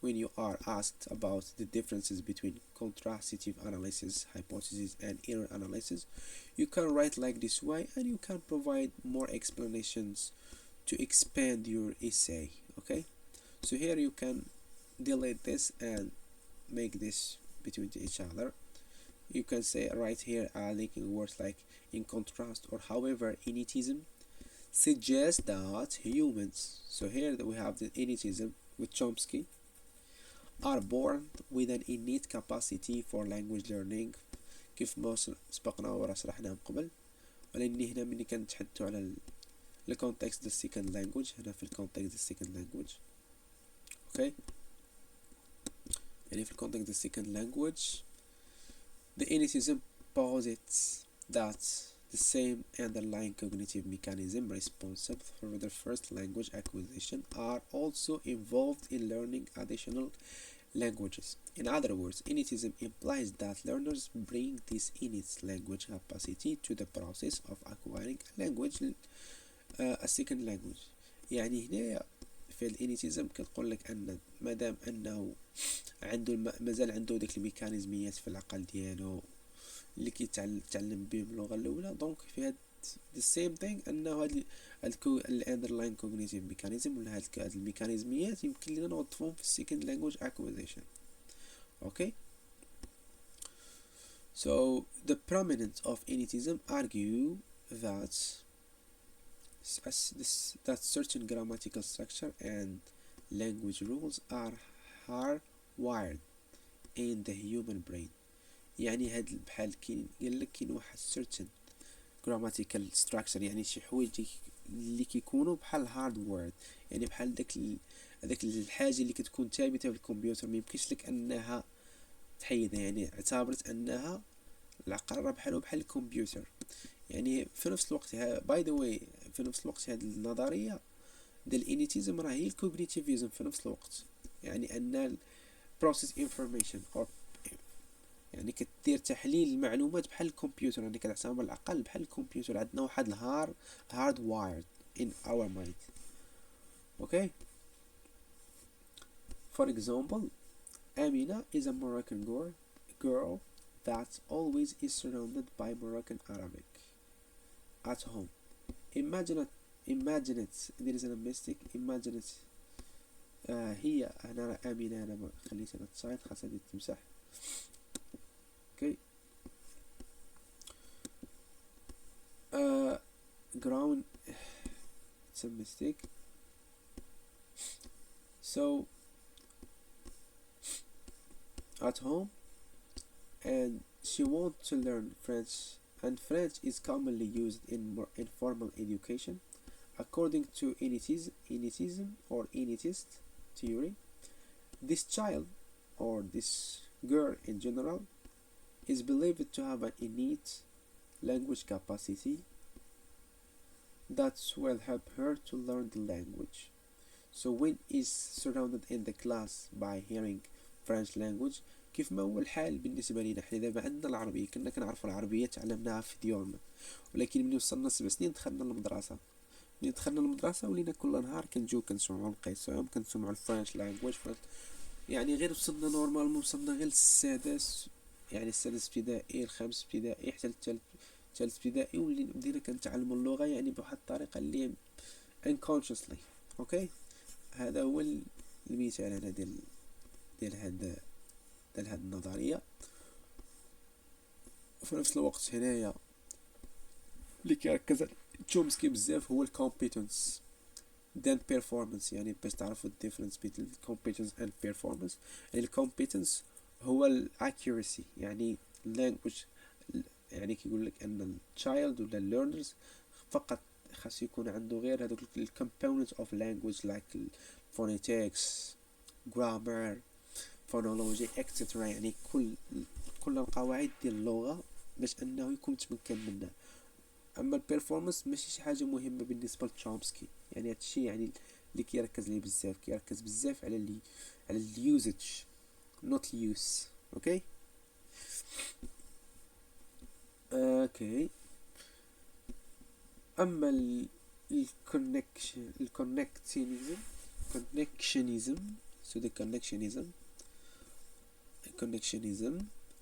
Speaker 1: when you are asked about the differences between contrastive analysis hypothesis and error analysis, you can write like this way and you can provide more explanations to expand your essay. okay so here you can delete this and make this between each other. You can say right here linking words like in contrast or however. Innitism suggests that humans, so here we have the innitism with Chomsky, are born with an innate capacity for language learning كيف ما سبقنا ورشحنا من قبل. ولكن هنا ملي كنتحدثوا على الكونتكست ديال السكند لانجويج، هنا في الكونتكست ديال السكند لانجويج اوكي يعني في الكونتكست ديال السكند لانجويج the innitism posits that the same underlying cognitive mechanism responsible for the first language acquisition are also involved in learning additional languages. In other words, innitism implies that learners bring this innate language capacity to the process of acquiring a language السكند لانجويج. يعني هنايا في الانيتيزم كنقول لك ان مادام انه عنده مازال عنده ديك الميكانيزميات في العقل ديالو اللي كيتعلم بهم اللغه الاولى، دونك في هاد the same thing انه هاد الاندرلاين كوغنيتيف ميكانيزم ولا هاد الميكانيزميات يمكن لنا نوظفهم في السكند لانجويج اكوزيشن. اوكي. So the proponents of elitism argue that that certain grammatical structure and language rules are hardwired in the human brain. يعني هاد بحال كاين قال لك كاين واحد certain grammatical structure، يعني شي حوايج اللي كيكونوا بحال hardwired، يعني بحال داك الحاجه اللي كتكون ثابته في الكمبيوتر ما يمكنش لك انها تحيدها. يعني اعتبرت انها العقل راه بحال الكمبيوتر. يعني في نفس الوقت باي ذا واي في نفس الوقت هذه النظريه ديال الانيتيزم راه هي الكوغنيتيفيزم في نفس الوقت. يعني ان process information or يعني كدير تحليل المعلومات بحال الكمبيوتر، يعني كتعتبر العقل بحال الكمبيوتر. عندنا واحد hard wired in our mind. okay. For example, Amina is a Moroccan girl that always is surrounded by Moroccan Arabic at home. Imagine it. There is a mistake. Imagine it. هي أنا آمنة، أنا ما خليتها تصايد، خاصها تمسح. okay. Ground. It's a mistake. So at home, and she wants to learn French, and French is commonly used in informal education. According to Elitism or Elitist theory, this child, or this girl in general, is believed to have an innate language capacity that will help her to learn the language. So when is surrounded in the class by hearing French language، كيف ما هو الحال بالنسبة لنا حنا دابا عندنا العربية، كنا كنعرفوا العربية تعلمناها في ديورنا، ولكن من وصلنا 7 سنين دخلنا للمدرسة. ملي دخلنا للمدرسة ولينا كل نهار كنجيو كنسمعوا القصم، كنسمعوا الفرنش لانجويج. يعني غير وصلنا نورمالمون، وصلنا غير للسادس، يعني السادس ابتدائي، الخامس ابتدائي، حتى الثالث ابتدائي، بدينا كنتعلموا اللغة يعني بواحد الطريقة اللي unconsciously. اوكي. هذا هو المثال هنا ديال هاد النظرية. وفي نفس الوقت هنايا اللي كيركز تشومسكي بزاف هو الكومبيتنس then performance. يعني باش تعرفوا الديفرنس بين الكومبيتنس and performance. يعني الكومبيتنس هو الاكيورسي، يعني language، يعني كيقول لك ان التشايلد ولا learners فقط خاص يكون عنده غير هذوك components of language like phonetics, grammar, phonology etc. يعني كل القواعد ديال اللغة باش انه يكون متمكن منها. اما البيرفورمانس ماشي شي حاجه مهمه بالنسبه لتشومسكي. يعني هادشي يعني اللي كيركز ليه بزاف، كيركز بزاف على اليوزج not use. اوكي. اوكي. اما الكونكشنيزم so the connectionism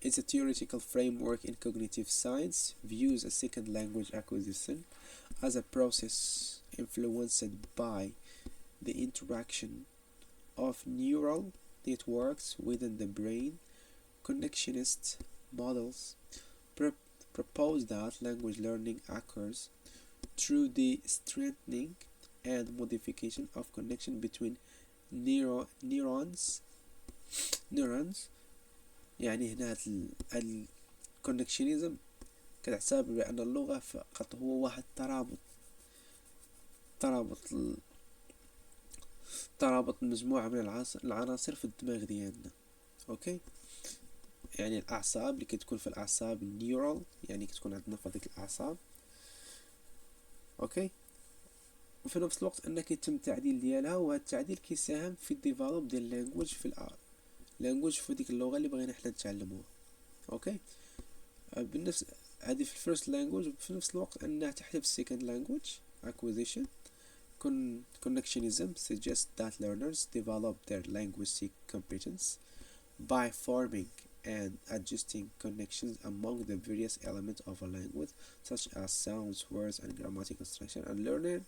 Speaker 1: is a theoretical framework in cognitive science, views a second language acquisition as a process influenced by the interaction of neural networks within the brain. Connectionist models propose that language learning occurs through the strengthening and modification of connection between neurons. يعني هنا الكونكشنيزم كتعتبر بأن اللغة فقط هو واحد ترابط مجموعة من العناصر في الدماغ ديالنا. اوكي. يعني الأعصاب اللي كتكون في الأعصاب النيورال، يعني كتكون عندنا في هذيك الأعصاب. اوكي. وفي نفس الوقت أن كيتم التعديل ديالها، وهذا التعديل كيساهم في الديفلوب ديال اللانجويج لانجويج في ديك اللغة اللي بغينا حنا نتعلموها. اوكي. بالنفس هذه في الفيرست لانجويج، وفي نفس الوقت انها تحت في السيكند لانجويج acquisition. Connectionism suggests that learners develop their linguistic competence by forming and adjusting connections among the various elements of a language, such as sounds, words, and grammatical structure. And learning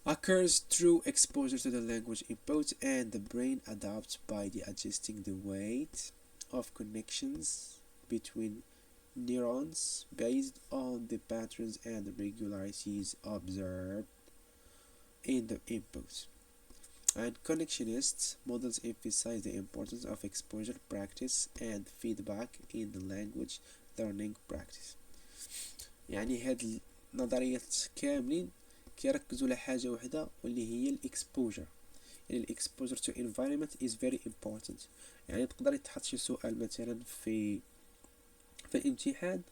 Speaker 1: occurs through exposure to the language input, and the brain adapts by adjusting the weight of connections between neurons based on the patterns and regularities observed in the input. And connectionist models emphasize the importance of exposure, practice, and feedback in the language learning practice. يعني هاد النظريات كاملين كيركزوا على حاجة واحدة واللي هي الاكسبوجر. يعني الاكسبوجر to environment is very important. يعني تقدر يتحط شي سؤال مثلا في الامتحان: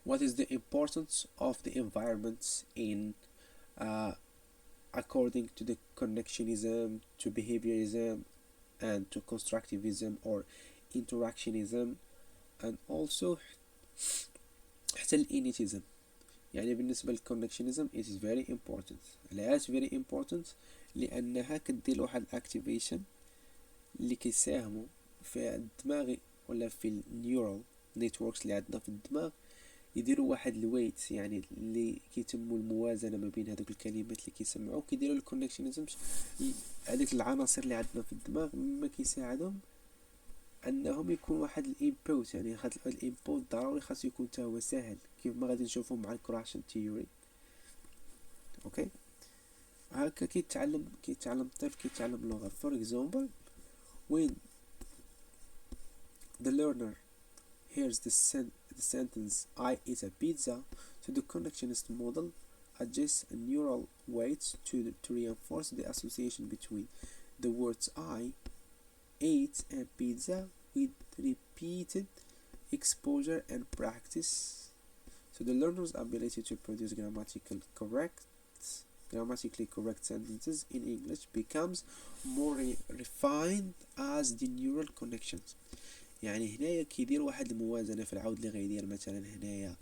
Speaker 1: what is the importance of the environment in according to the connectionism, to behaviorism, and to constructivism or interactionism, and also حتى الانيتيزم. يعني بالنسبة للكونكشنزم it is very important. علاش very important؟ لأنها كدير واحد الاكتيفيشن اللي كيساهموا في الدماغ ولا في النيورال نيتوركس اللي عندنا في الدماغ، يديروا واحد الويت يعني اللي كيتموا الموازنه ما بين هذوك الكلمات اللي كيسمعوا، كيديروا الكونكشنزم. هذيك العناصر اللي عندنا في الدماغ مما كيساعدهم انهم يكون واحد الانبوت. يعني هذا الانبوت ضروري خاصو يكون حتى هو سهل، كيف ما غادي نشوفوا مع الكراشن تيوري. اوكي، هكا كيتعلم الطفل كيتعلم اللغه. فور اكزامبل when the learner hears the sentence I eat a pizza, so the connectionist model adjusts neural weights to reinforce the association between the words I ate and pizza with repeated exposure and practice. So the learner's ability to produce grammatically correct sentences in English becomes more refined as the neural connections. يعني هنايا كيدير واحد الموازنه في العود اللي غيدير مثلا هنايا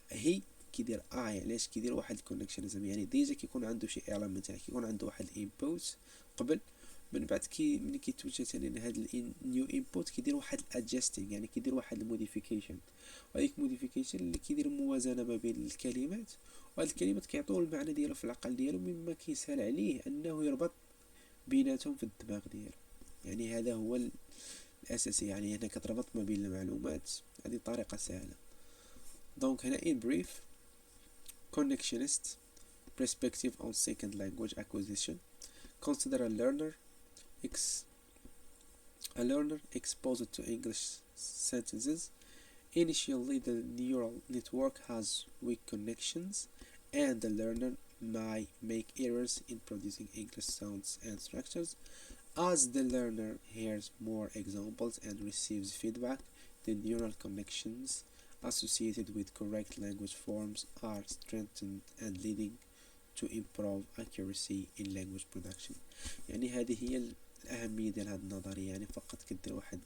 Speaker 1: هي كيدير علاش كيدير واحد الكونكشنزم. يعني ديجا كيكون عنده شي ايلمنت، يعني كيكون عنده واحد الانبوت قبل، من بعد ملي كيتوجه ثاني لهاد النيو انبوت كيدير واحد الادجستينغ، يعني كيدير واحد الموديفيكيشن، وهذيك الموديفيكيشن اللي كيدير موازنه ما بين الكلمات، وهاد الكلمات كيعطيو المعنى ديالو في العقل ديالو، مما كيسهل عليه انه يربط بيناتهم في الدماغ ديالو. يعني هذا هو الأساسي، يعني هنا كتربط ما بين المعلومات، هذه طريقة سهلة. دونك هنا in brief connectionist perspective on second language acquisition: consider a learner exposed to English sentences. Initially the neural network has weak connections and the learner might make errors in producing English sounds and structures. As the learner hears more examples and receives feedback, the neural connections associated with correct language forms are strengthened and leading to improved accuracy in language production. يعني هذه هي الأهمية ديال هذه النظرية. يعني فقط كدير واحد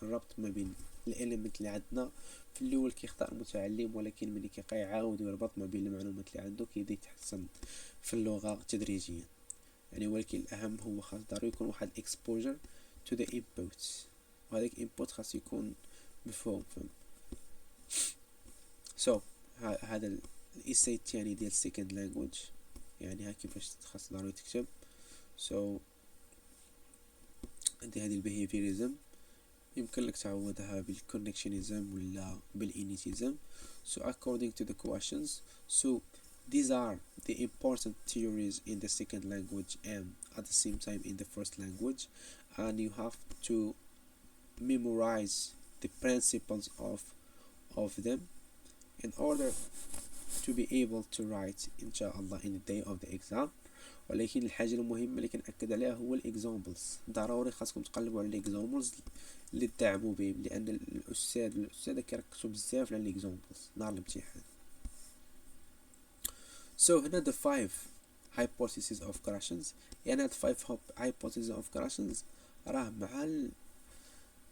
Speaker 1: الربط ما بين الاليمنت اللي عندنا. في الاول كيخطأ المتعلم، ولكن ملي كيبقى يعاود ويربط ما بين المعلومات اللي عنده كيبدا يتحسن في اللغة تدريجيا. يعني ولكن الأهم هو خاص ضروري يكون واحد exposure to the inputs، وهذاك input خاص يكون مفهوم. so هذا الإساي الثاني ديال second language. يعني ها كيفاش خاص ضروري تكتب. so عندي هذه behaviorism يمكن لك تعوضها بالconnectionism ولا بالinitiism. so according to the questions, so these are the important theories in the second language and at the same time in the first language, and you have to memorize the principles of them in order to be able to write inshallah in the day of the exam. ولكن الحاجة المهمة اللي كنأكد عليها هو الاكزامبلز. ضروري خاصكم تقلبوا على الاكزامبلز اللي تدعموا بهم، لأن الأستاذ كيركزوا بزاف على الاكزامبلز نهار الامتحان. So هنا the 5 hypotheses of corrections. يعني هاد 5 hypotheses of corrections راه مع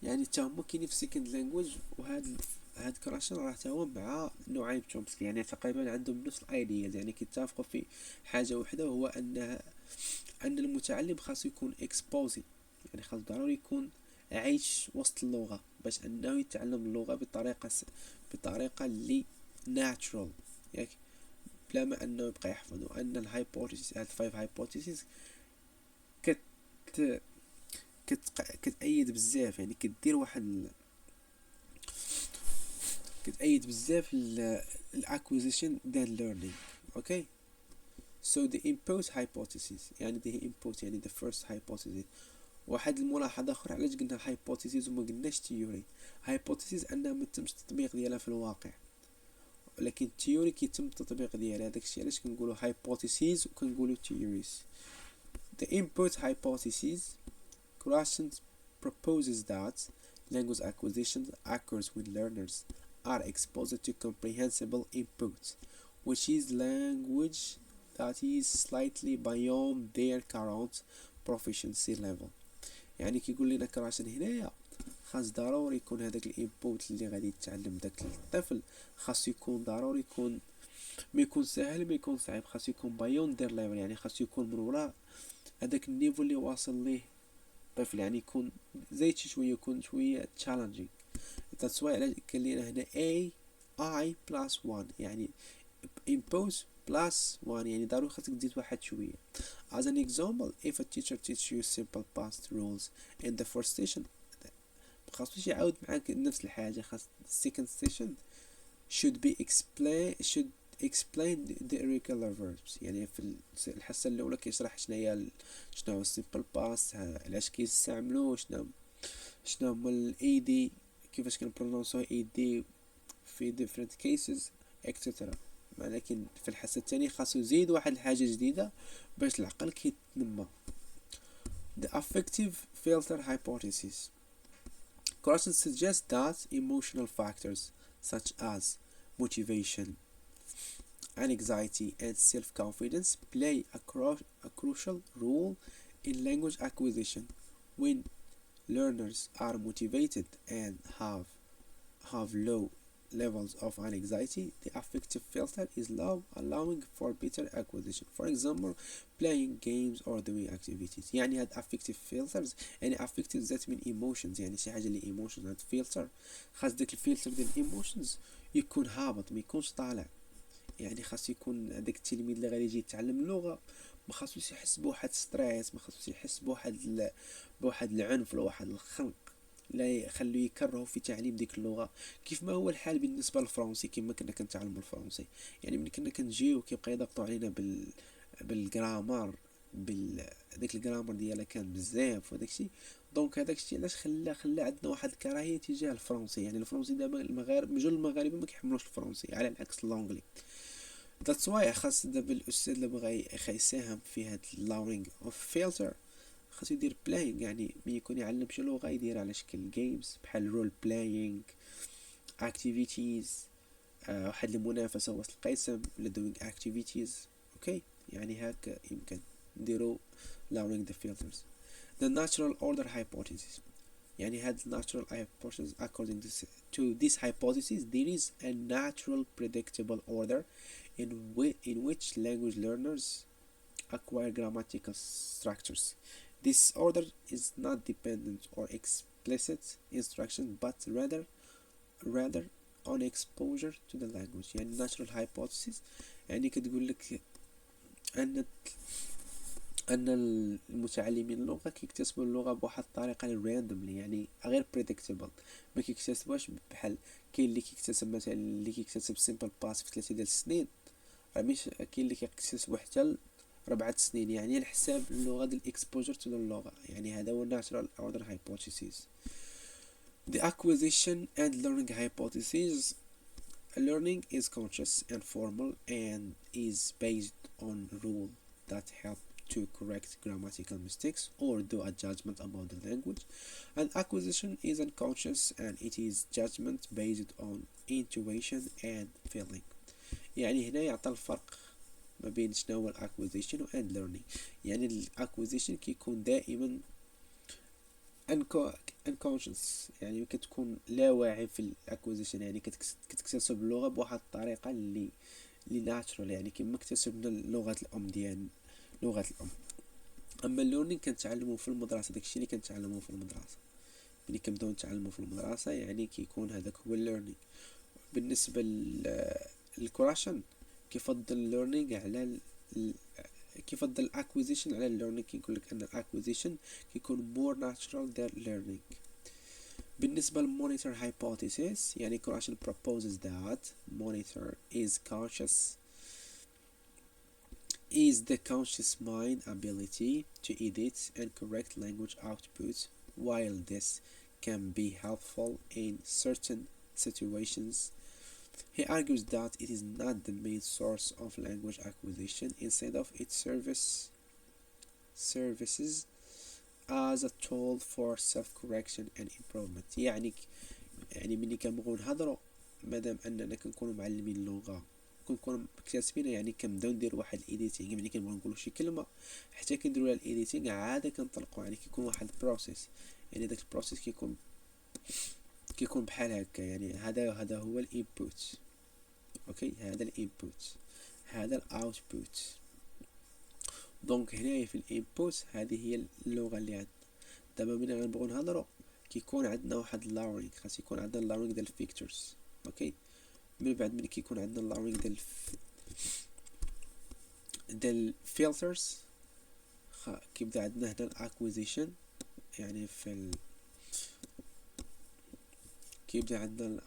Speaker 1: يعني تا هما كاينين في second language، وهاد هاد كراشن راه تا هو مع نوعين تشومسكي، يعني تقريبا عندهم نفس الايدياز، يعني كيتفقوا في حاجه وحده، وهو ان المتعلم خاصو يكون اكسبوزي، يعني خاص ضروري يكون عايش وسط اللغه باش انه يتعلم اللغه بطريقه اللي ناتشرال، ياك، بلا ما انه يبقى يحفظ. وان الهايبوثيسيس، هاد الفايف هايبوثيسيس كت كتأيد بزاف، يعني كتأيد بزاف الاكوزيشن ديال learning. اوكي. So the input hypothesis، يعني the input يعني the first hypothesis. واحد الملاحظة أخرى علاش قلنا hypothesis وما قلناش theory. hypothesis أنها متمش التطبيق ديالها في الواقع، ولكن theory كيتم التطبيق ديالها، داكشي علاش كنقولو hypotheses وكنقولو theories. The input hypothesis question proposes that language acquisition occurs when learners are exposed to comprehensible input, which is language that is slightly beyond their current proficiency level. يعني كيقول لنا كراشن هنايا خاص ضروري يكون هذاك الانبوت اللي غادي يتعلم داك الطفل، خاص يكون ضروري يكون ما يكون سهل ما يكون صعيب، خاص يكون beyond their level، يعني خاص يكون من وراء هذاك النيفو اللي واصل ليه الطفل، يعني يكون زايد شويه، يكون شويه challenging. that's why كان لينا هنا a I plus 1، يعني impose plus 1، يعني ضروري خاصك تزيد واحد شويه. as an example, if a teacher teaches you simple past rules in the first session، مخاصوش يعاود معاك نفس الحاجه، خاص second session should explain the irregular verbs، يعني في الحصه الاولى كيشرح شنو هو السيمبل باست، علاش كيستعملوه، شنو هما الاي دي، كيفاش كنبرونونسو اي دي في different cases etc. ولكن في الحصه الثانيه خاصو يزيد واحد الحاجه جديده باش العقل كيتنمى. The affective filter hypothesis question suggests that emotional factors such as motivation, anxiety and self-confidence play a crucial role in language acquisition. When learners are motivated and have low levels of anxiety, the affective filter is low, allowing for better acquisition. For example, playing games or doing activities. يعني هاد affective filters، يعني affective ذات من emotions، يعني شي حاجة اللي emotions، هاد filter خاص داك الفلتر ديال emotions يكون هابط، ما يكونش طالع. يعني خاص يكون هذاك التلميذ اللي غادي يجي يتعلم اللغة ما خاصوش يحس بواحد ستريس، ما خاصوش يحس بواحد العنف ولا واحد الخنق لا يخلو يكرهه في تعليم ديك اللغه. كيف ما هو الحال بالنسبه للفرنسي، كما كنا كنتعلموا الفرنسي، يعني ملي كنا كنجيو كيبقى يضغطوا علينا بالجرامر، داك الجرامر ديالها كان بزاف وداكشي، دونك هذاك الشيء علاش خلى عندنا واحد الكراهيه تجاه الفرنسي. يعني الفرنسي دابا المغاربه ما كيحملوش الفرنسي على العكس اللونجلي. ذاتس واي خاص دابا الاستاذ اللي بغى يساهم في هاد اللورنينغ اوف فلتر خاصو يدير بلاينغ، يعني ملي يكون يعلم شي لغه يدير على شكل جيمز بحال رول بلاينغ، اكتيفيتيز، واحد المنافسه وسط القسم ولا دوينغ اكتيفيتيز. اوكي، يعني هكا يمكن نديرو learning the filters. The natural order hypothesis، يعني هاد natural hypothesis according to this hypothesis there is a natural predictable order in which language learners acquire grammatical structures. This order is not dependent on explicit instruction but rather on exposure to the language. يعني natural hypothesis يعني كتقول لك ان المتعلمين اللغه كيكتسبوا اللغه بواحد الطريقه راندوملي، يعني غير بريديكتبل، ما كيكتسبوش بحال كاين اللي كيكتسب مثلا اللي كيكتسب سيمبل باس في 3 ديال السنين، راه مش كاين اللي كيكتسبوا حتى 4 سنين، يعني على حساب اللغه ديال الاكسبوجر تو اللغه. يعني هذا هو natural order hypothesis. The acquisition and learning hypothesis. Learning is conscious and formal and is based on rules that help to correct grammatical mistakes or do a judgment about the language. And acquisition is unconscious and it is judgment based on intuition and feeling. يعني هنا يعطى الفرق ما بين شنو هو الاكوزيشن و and learning. يعني الاكوزيشن كيكون دائما unconscious، يعني كتكون لا واعي في الاكوزيشن، يعني كتكتسب اللغة بواحد الطريقة اللي ناتشرال، يعني كما اكتسبنا لغة الام ديالنا، لغة الام. اما الليرنينغ كنتعلمو في المدرسة، داكشي اللي كنتعلمو في المدرسة، ملي كنبداو نتعلمو في المدرسة يعني كيكون هذاك هو الليرنينغ. بالنسبة للكراشن كيفضل الليرنينغ على كيفضل الاكوزيشن على الليرنينغ، كيقول لك ان الاكوزيشن كيكون more natural than learning. بالنسبة للمونيتور hypothesis يعني كراشن proposes that monitor is conscious is the conscious mind ability to edit and correct language output. While this can be helpful in certain situations, he argues that it is not the main source of language acquisition. Instead of its services as a tool for self-correction and improvement. يعني ملي كنبغيو نهضروا، مادام اننا كنكونوا معلمين اللغه كنكونوا مكتسبين، يعني كنبداو ندير واحد الايديتينغ، ملي كنبغيو نقولوا شي كلمه حتى كنديروا لها الايديتينغ عاد كنطلقوا، يعني كيكون واحد البروسيس، يعني داك البروسيس كيكون بحال هكا، يعني هذا هو الانبوت. اوكي، هذا الانبوت، هذا الاوتبوت. دونك هنايا في الانبوت هذه هي اللغه اللي عندنا. دابا ملي غنبغيو نهضروا كيكون عندنا واحد اللارينغ، خاص يكون عندنا اللارينغ ديال الفيكتورز. اوكي، من بعد ملي كيكون عندنا اللارينغ ديال الفلترز كيبدا عندنا هنا الاكويزيشن، يعني كيبدا عندنا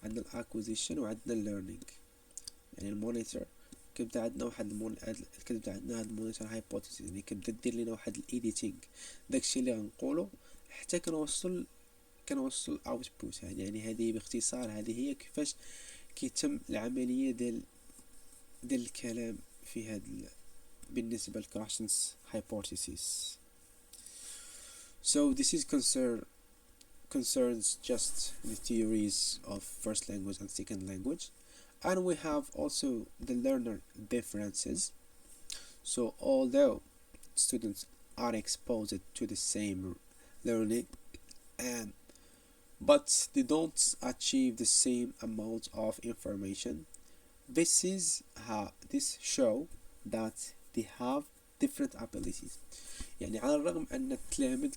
Speaker 1: الاكويزيشن وعندنا الليرنينغ. يعني المونيتور كيبدا عندنا كتبدا عندنا هاد المونيتور هايبوثيسيس، يعني كتبدا دير لينا واحد الايديتينغ داكشي اللي غنقولو حتى كنوصل الاوتبوت. يعني هذه باختصار هذه هي كيفاش كيتم العمليه ديال الكلام في هاد بالنسبه للكراشنز hypothesis. So this is concerns just the theories of first language and second language, and we have also the learner differences. So although students are exposed to the same learning but they don't achieve the same amount of information, this show that they have different abilities. يعني على الرغم ان التلاميذ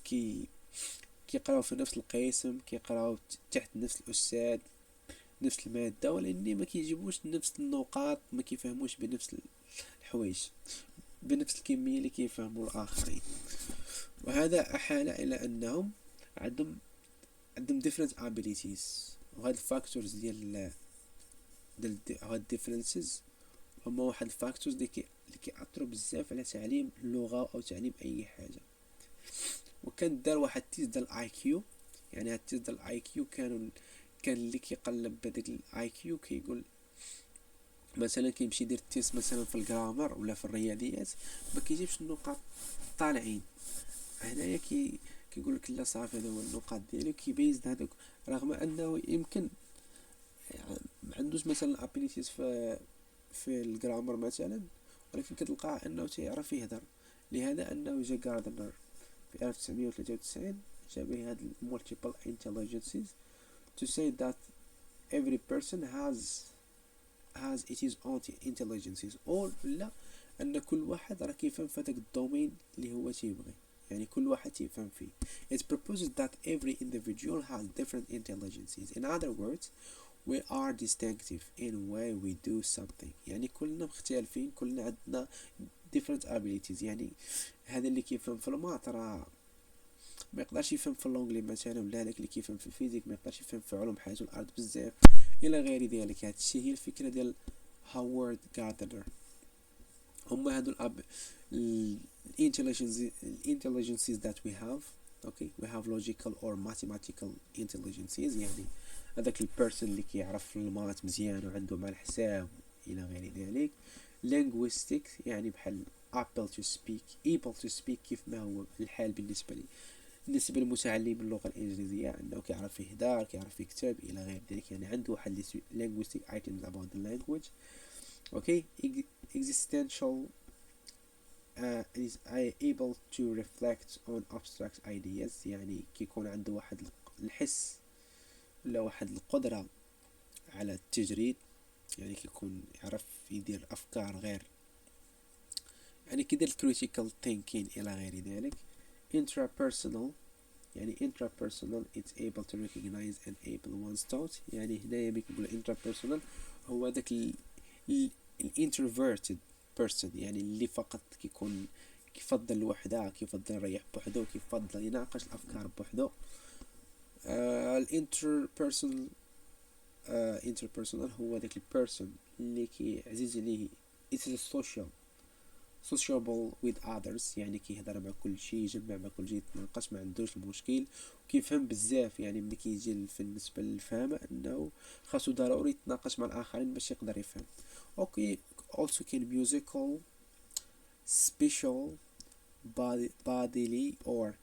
Speaker 1: كيقراو في نفس القسم، كيقراو تحت نفس الاستاذ نفس الماده، ولكن ما كيجيبوش نفس النقاط، ما كيفهموش بنفس الحوايج بنفس الكميه اللي كيفهموا الاخرين. وهذا احال الى انهم عندهم different abilities. وهاد الفاكتورز ديال هاد differences هما واحد الفاكتورز اللي كيأثروا بزاف على تعليم اللغه او تعليم اي حاجه. وكان دار واحد تيست ديال الاي كيو، يعني هاد التيست ديال الاي كيو كان اللي كيقلب بداك الاي كيو كيقول مثلا كيمشي يدير التيست مثلا في الجرامر ولا في الرياضيات ما كيجيبش النقاط طالعين. هنايا كيقول لك لا صافي هذا هو النقاط ديالو، كيبيز هذوك رغم انه يمكن يعني ما عندوش مثلا ابيليتيز في الجرامر مثلا، ولكن كتلقاه انه تيعرف يهضر. لهذا انه جا غاردنر في 1993 جاب هاد multiple intelligences to say that every person has its own intelligences، or لا ان كل واحد راه كيفهم في هذاك الدومين اللي هو تيبغي، يعني كل واحد تيفهم فيه. It proposes that every individual has different intelligences. In other words, we are distinctive in way we do something. يعني كلنا مختلفين، كلنا عندنا different abilities. يعني هذا اللي كيفهم في المات راه ما يقدرش يفهم في اللونجلي مثلا، ولا هذاك اللي كيفهم في الفيزيك ما يقدرش يفهم في علوم حياة الارض بزاف الى غير ذلك. هادشي هي الفكره ديال هاورد غاردنر. هما هادو intelligences that we have. Okay, we have logical or mathematical intelligences، يعني هذاك البيرسون اللي كيعرف المات مزيان وعنده مع الحساب الى غير ذلك. linguistics يعني بحال able to speak كيف ما هو الحال بالنسبه للمتعلم اللغه الانجليزيه، انه كيعرف يهدر كيعرف يكتب الى غير ذلك، يعني عنده واحد linguistic items about the language. okay, existential is able to reflect on abstract ideas، يعني كيكون عنده واحد الحس ولا واحد القدرة على التجريد، يعني كيكون يعرف يدير أفكار غير، يعني كيدير critical thinking إلى غير ذلك. intrapersonal، يعني intrapersonal it's able to recognize and able one's thought، يعني هنايا بيقول intrapersonal هو داك introverted person، يعني اللي فقط كيفضل الوحدة، كيفضل يريح بوحدو، كيفضل يناقش الأفكار بوحدو. الانتربيرسونال interpersonal هو داك البيرسون اللي عزيز عليه it is social sociable with others، يعني كيهضر مع كل شيء، يجمع مع كل شيء، يتناقش، ما عندوش المشكل، وكيفهم بزاف. يعني ملي كيجي بالنسبه للفهم انه خاصو ضروري يتناقش مع الاخرين باش يقدر يفهم. اوكي also can musical special bodily or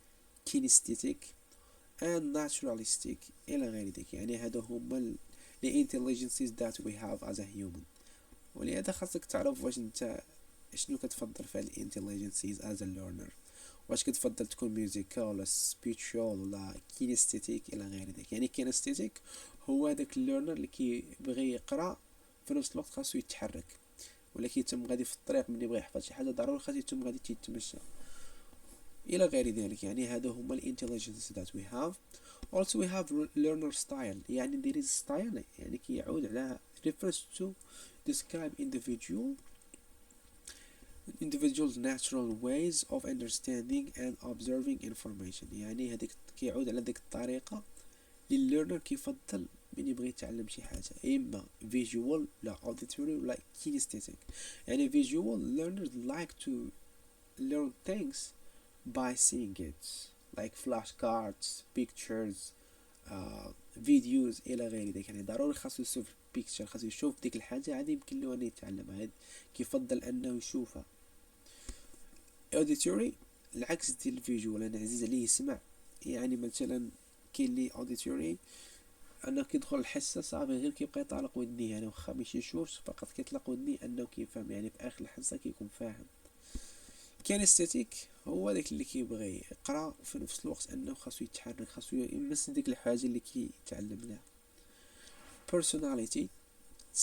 Speaker 1: kinesthetic and naturalistic الى غير ذلك، يعني هادو هما the intelligences that we have as a human. ولهذا خاصك تعرف واش انت شنو كتفضل في هاد الانتليجنسيز از ليرنر، واش كتفضل تكون ميوزيكال ولا سبيتشوال ولا كينستيتيك الى غير ذلك. يعني كينستيتيك هو داك الليرنر اللي كيبغي يقرا في نفس الوقت خاصو يتحرك، ولا كيتم غادي في الطريق ملي بغى يحفظ شي حاجه ضروري خاصو يتم غادي تيتمشى الى غير ذلك. يعني هادو هما الانتليجنس that we have. also we have learner style، يعني there is style، يعني كيعود على refers to describe individual's natural ways of understanding and observing information، يعني هذيك كيعود على ديك الطريقة اللي الليرنر كيفضل من يبغي يتعلم شي حاجة، إما visual لا auditory ولا kinesthetic. يعني visual learners like to learn things by seeing it like flashcards pictures videos إلى غير ذلك. يعني ضروري خاصو يشوف picture، خاصو يشوف ديك الحاجة عادي يمكن له أن يتعلمها، كيفضل أنه يشوفها. auditory العكس ديال الفيجوال، أنا عزيز عليه يسمع. يعني مثلا كاين لي auditory أنه كيدخل الحصة صافي غير كيبقى يطالق ودنيه، يعني واخا ماشي يشوفش فقط كيطلق ودنيه أنه كيفهم، يعني في آخر الحصة كيكون فاهم. كينستيتيك هو داك اللي كيبغي يقرا في نفس الوقت انه خاصو يتحرك، خاصو يمس ديك الحاجه اللي كيتعلم لها. personality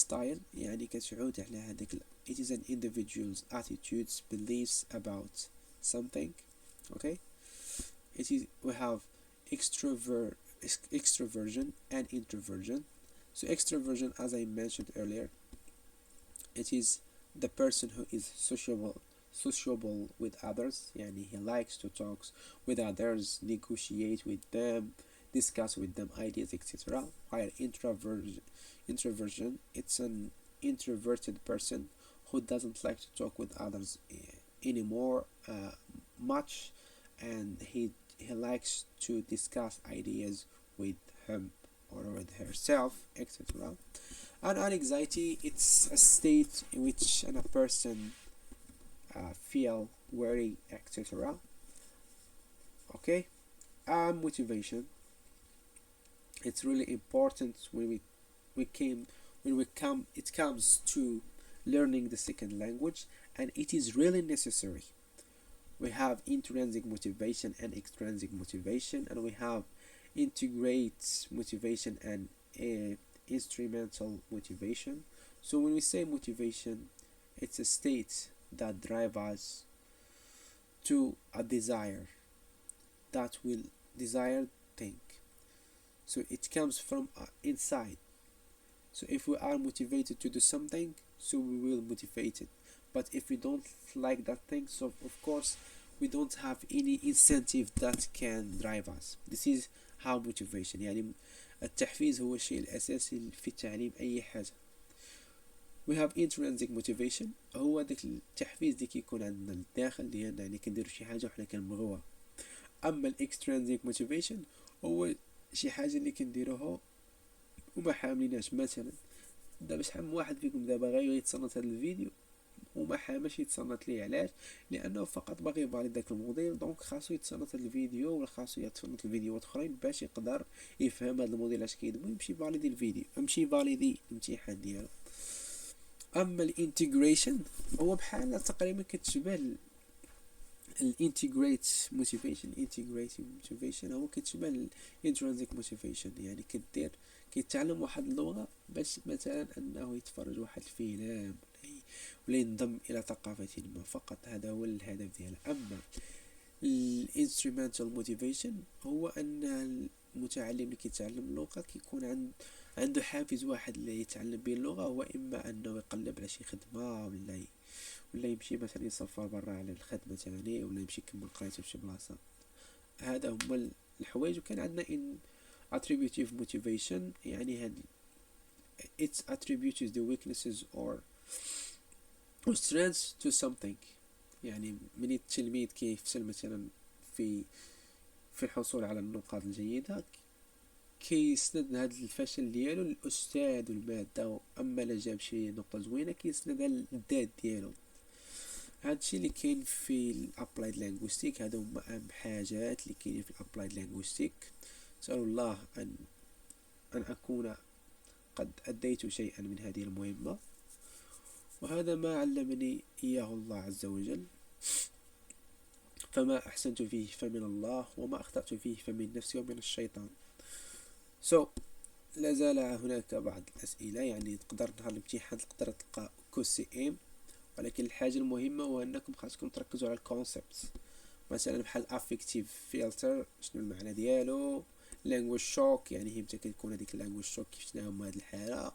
Speaker 1: style يعني كتعود على هذاك it is an individual's attitudes beliefs about something. okay it is we have extroversion and introversion. so extroversion, as I mentioned earlier, it is the person who is sociable with others، يعني he likes to talk with others, negotiate with them, discuss with them ideas, etc. while introversion it's an introverted person who doesn't like to talk with others anymore much, and he likes to discuss ideas with him or with herself, etc. and anxiety it's a state in which a person feel worry, etc. okay motivation it's really important when it comes to learning the second language, and it is really necessary. We have intrinsic motivation and extrinsic motivation, and we have integrate motivation and instrumental motivation. So when we say motivation, it's a state that drives us to a desire, that will desire think. So it comes from inside. So if we are motivated to do something, so we will motivate it. But if we don't like that thing, so of course we don't have any incentive that can drive us. This is how motivation، يعني التحفيز هو الشيء الأساسي في تعليم أي حاجة. we have intrinsic motivation هو داك التحفيز اللي كيكون عندنا للداخل ديالنا، يعني كنديرو شي حاجة وحنا كنبغوها. أما الاكسترينزيك موتيفيشن هو شي حاجة اللي كنديروها وما حامليناش. مثلا دابا شحال من واحد فيكم دابا غير يتصنت هذا الفيديو وما حامش يتصنت ليه، علاش؟ لانه فقط باغي يفاليد داك الموديل، دونك خاصو يتصنت هذا الفيديو ولا خاصو يتصنت الفيديوهات اخرين باش يقدر يفهم هذا الموديل اش كيدوي ويمشي فاليدي الفيديو، يمشي فاليدي الامتحان ديالو. اما الانتجريشن هو بحال تقريبا كتشبه الانتجريت موتيفيشن هو كتشبه الانترنسيك موتيفيشن، يعني كيتعلم واحد اللغة باش مثلا انه يتفرج واحد الفيلم ولا ينضم الى ثقافة ما فقط، هذا هو الهدف ديالها. اما الانسترومنتال موتيفيشن هو ان المتعلم اللي كيتعلم اللغة كيكون عنده حافز واحد اللي يتعلم به اللغة، هو اما انه يقلب على شي خدمة ولا يمشي مثلا يسافر برا على الخدمة تاني، ولا يمشي يكمل قرايته في شي بلاصة. هذا هما الحوايج. وكان عندنا in attributive motivation، يعني هاد it attributes the weaknesses or strengths to something. يعني من التلميذ كيفشل مثلا في الحصول على النقاط الجيدة، كيسند هذا الفشل ديالو للأستاذ والمادة، أما لا جاب شي نقطة زوينة كيسندها للذات ديالو. هادشي اللي كاين في الابلايد لينغويستيك، هادو هما اهم حاجات اللي كاينين في الابلايد لينغويستيك. اسال الله ان اكون قد اديت شيئا من هذه المهمة، وهذا ما علمني اياه الله عز وجل. فما احسنت فيه فمن الله، وما اخطأت فيه فمن نفسي ومن الشيطان. لا زال هناك بعض الاسئلة، يعني تقدر نهار الامتحان تقدر تلقى QCM، ولكن الحاجة المهمة هو أنكم خاصكم تركزوا على الكونسبت. مثلا بحال affective filter شنو المعنى ديالو، language shock يعني هي متى كتكون هذيك language shock كيف شناهم هاد الحالة.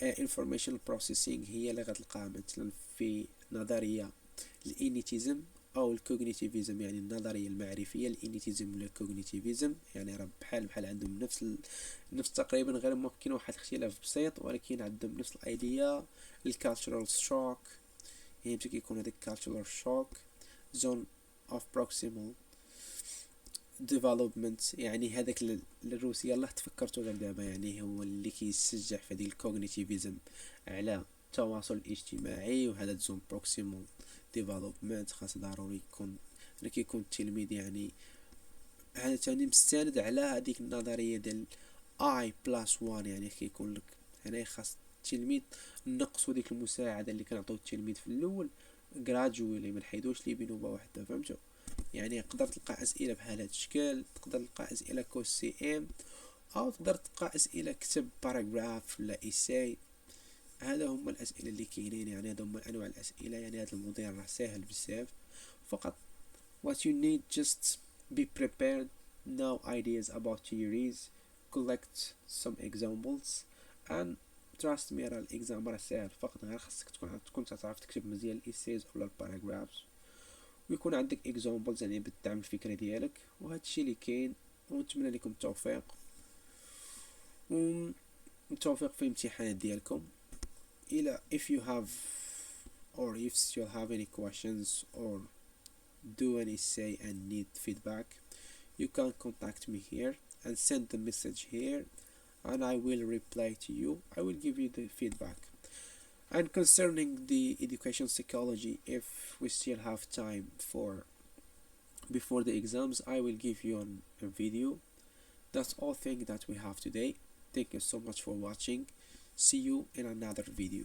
Speaker 1: information processing هي اللي غتلقاها مثلا في نظرية الانيتيزم او الكوغنيتيفيزم، يعني النظرية المعرفية الانيتيزم ولا الكوغنيتيفيزم، يعني راه بحال عندهم نفس تقريبا، غير ممكن واحد اختلاف بسيط، ولكن عندهم نفس الايديا. الكالتشرال شوك يعني متى كيكون هذاك cultural shock. zone of proximal development يعني هذاك الروسي يلاه تفكرتو غير دابا، يعني هو اللي كيسجع في هذه الكوغنيتيفيزم على التواصل الاجتماعي. وهذا زون بروكسيمال ديفلوبمنت خاص ضروري يكون كيكون التلميذ يعني هذا تاني مستند على هذيك النظرية ديال I+1، يعني كيكون لك هنا خاص التلميذ نقصوا ديك المساعدة اللي كنعطيو التلميذ في الأول gradually، ما نحيدوش ليه بنوبة واحدة، فهمتوا؟ يعني تقدر تلقى أسئلة بهذا الشكل، تقدر تلقى أسئلة QCM، أو تقدر تلقى أسئلة كتب باراجراف ولا إيساي. هذا هم الأسئلة اللي كاينين، يعني هذا هم أنواع الأسئلة. يعني هذا الموضوع راه ساهل بزاف، فقط what you need just be prepared, know ideas about theories, collect some examples and trust me راه الإكزام راه ساهل، فقط غير خاصك تكون تعرف تكتب مزيان الإيسايز ولا الباراجرافز، ويكون عندك examples يعني بالدعم الفكري ديالك. وهذا الشيء اللي كاين، ونتمنى لكم التوفيق والتوفيق في الامتحانات ديالكم. إلى if you have or if you have any questions or do any essay and need feedback, you can contact me here and send the message here and I will reply to you. I will give you the feedback. And concerning the education psychology, if we still have time before the exams, I will give you a video. That's all thing that we have today. Thank you so much for watching. See you in another video.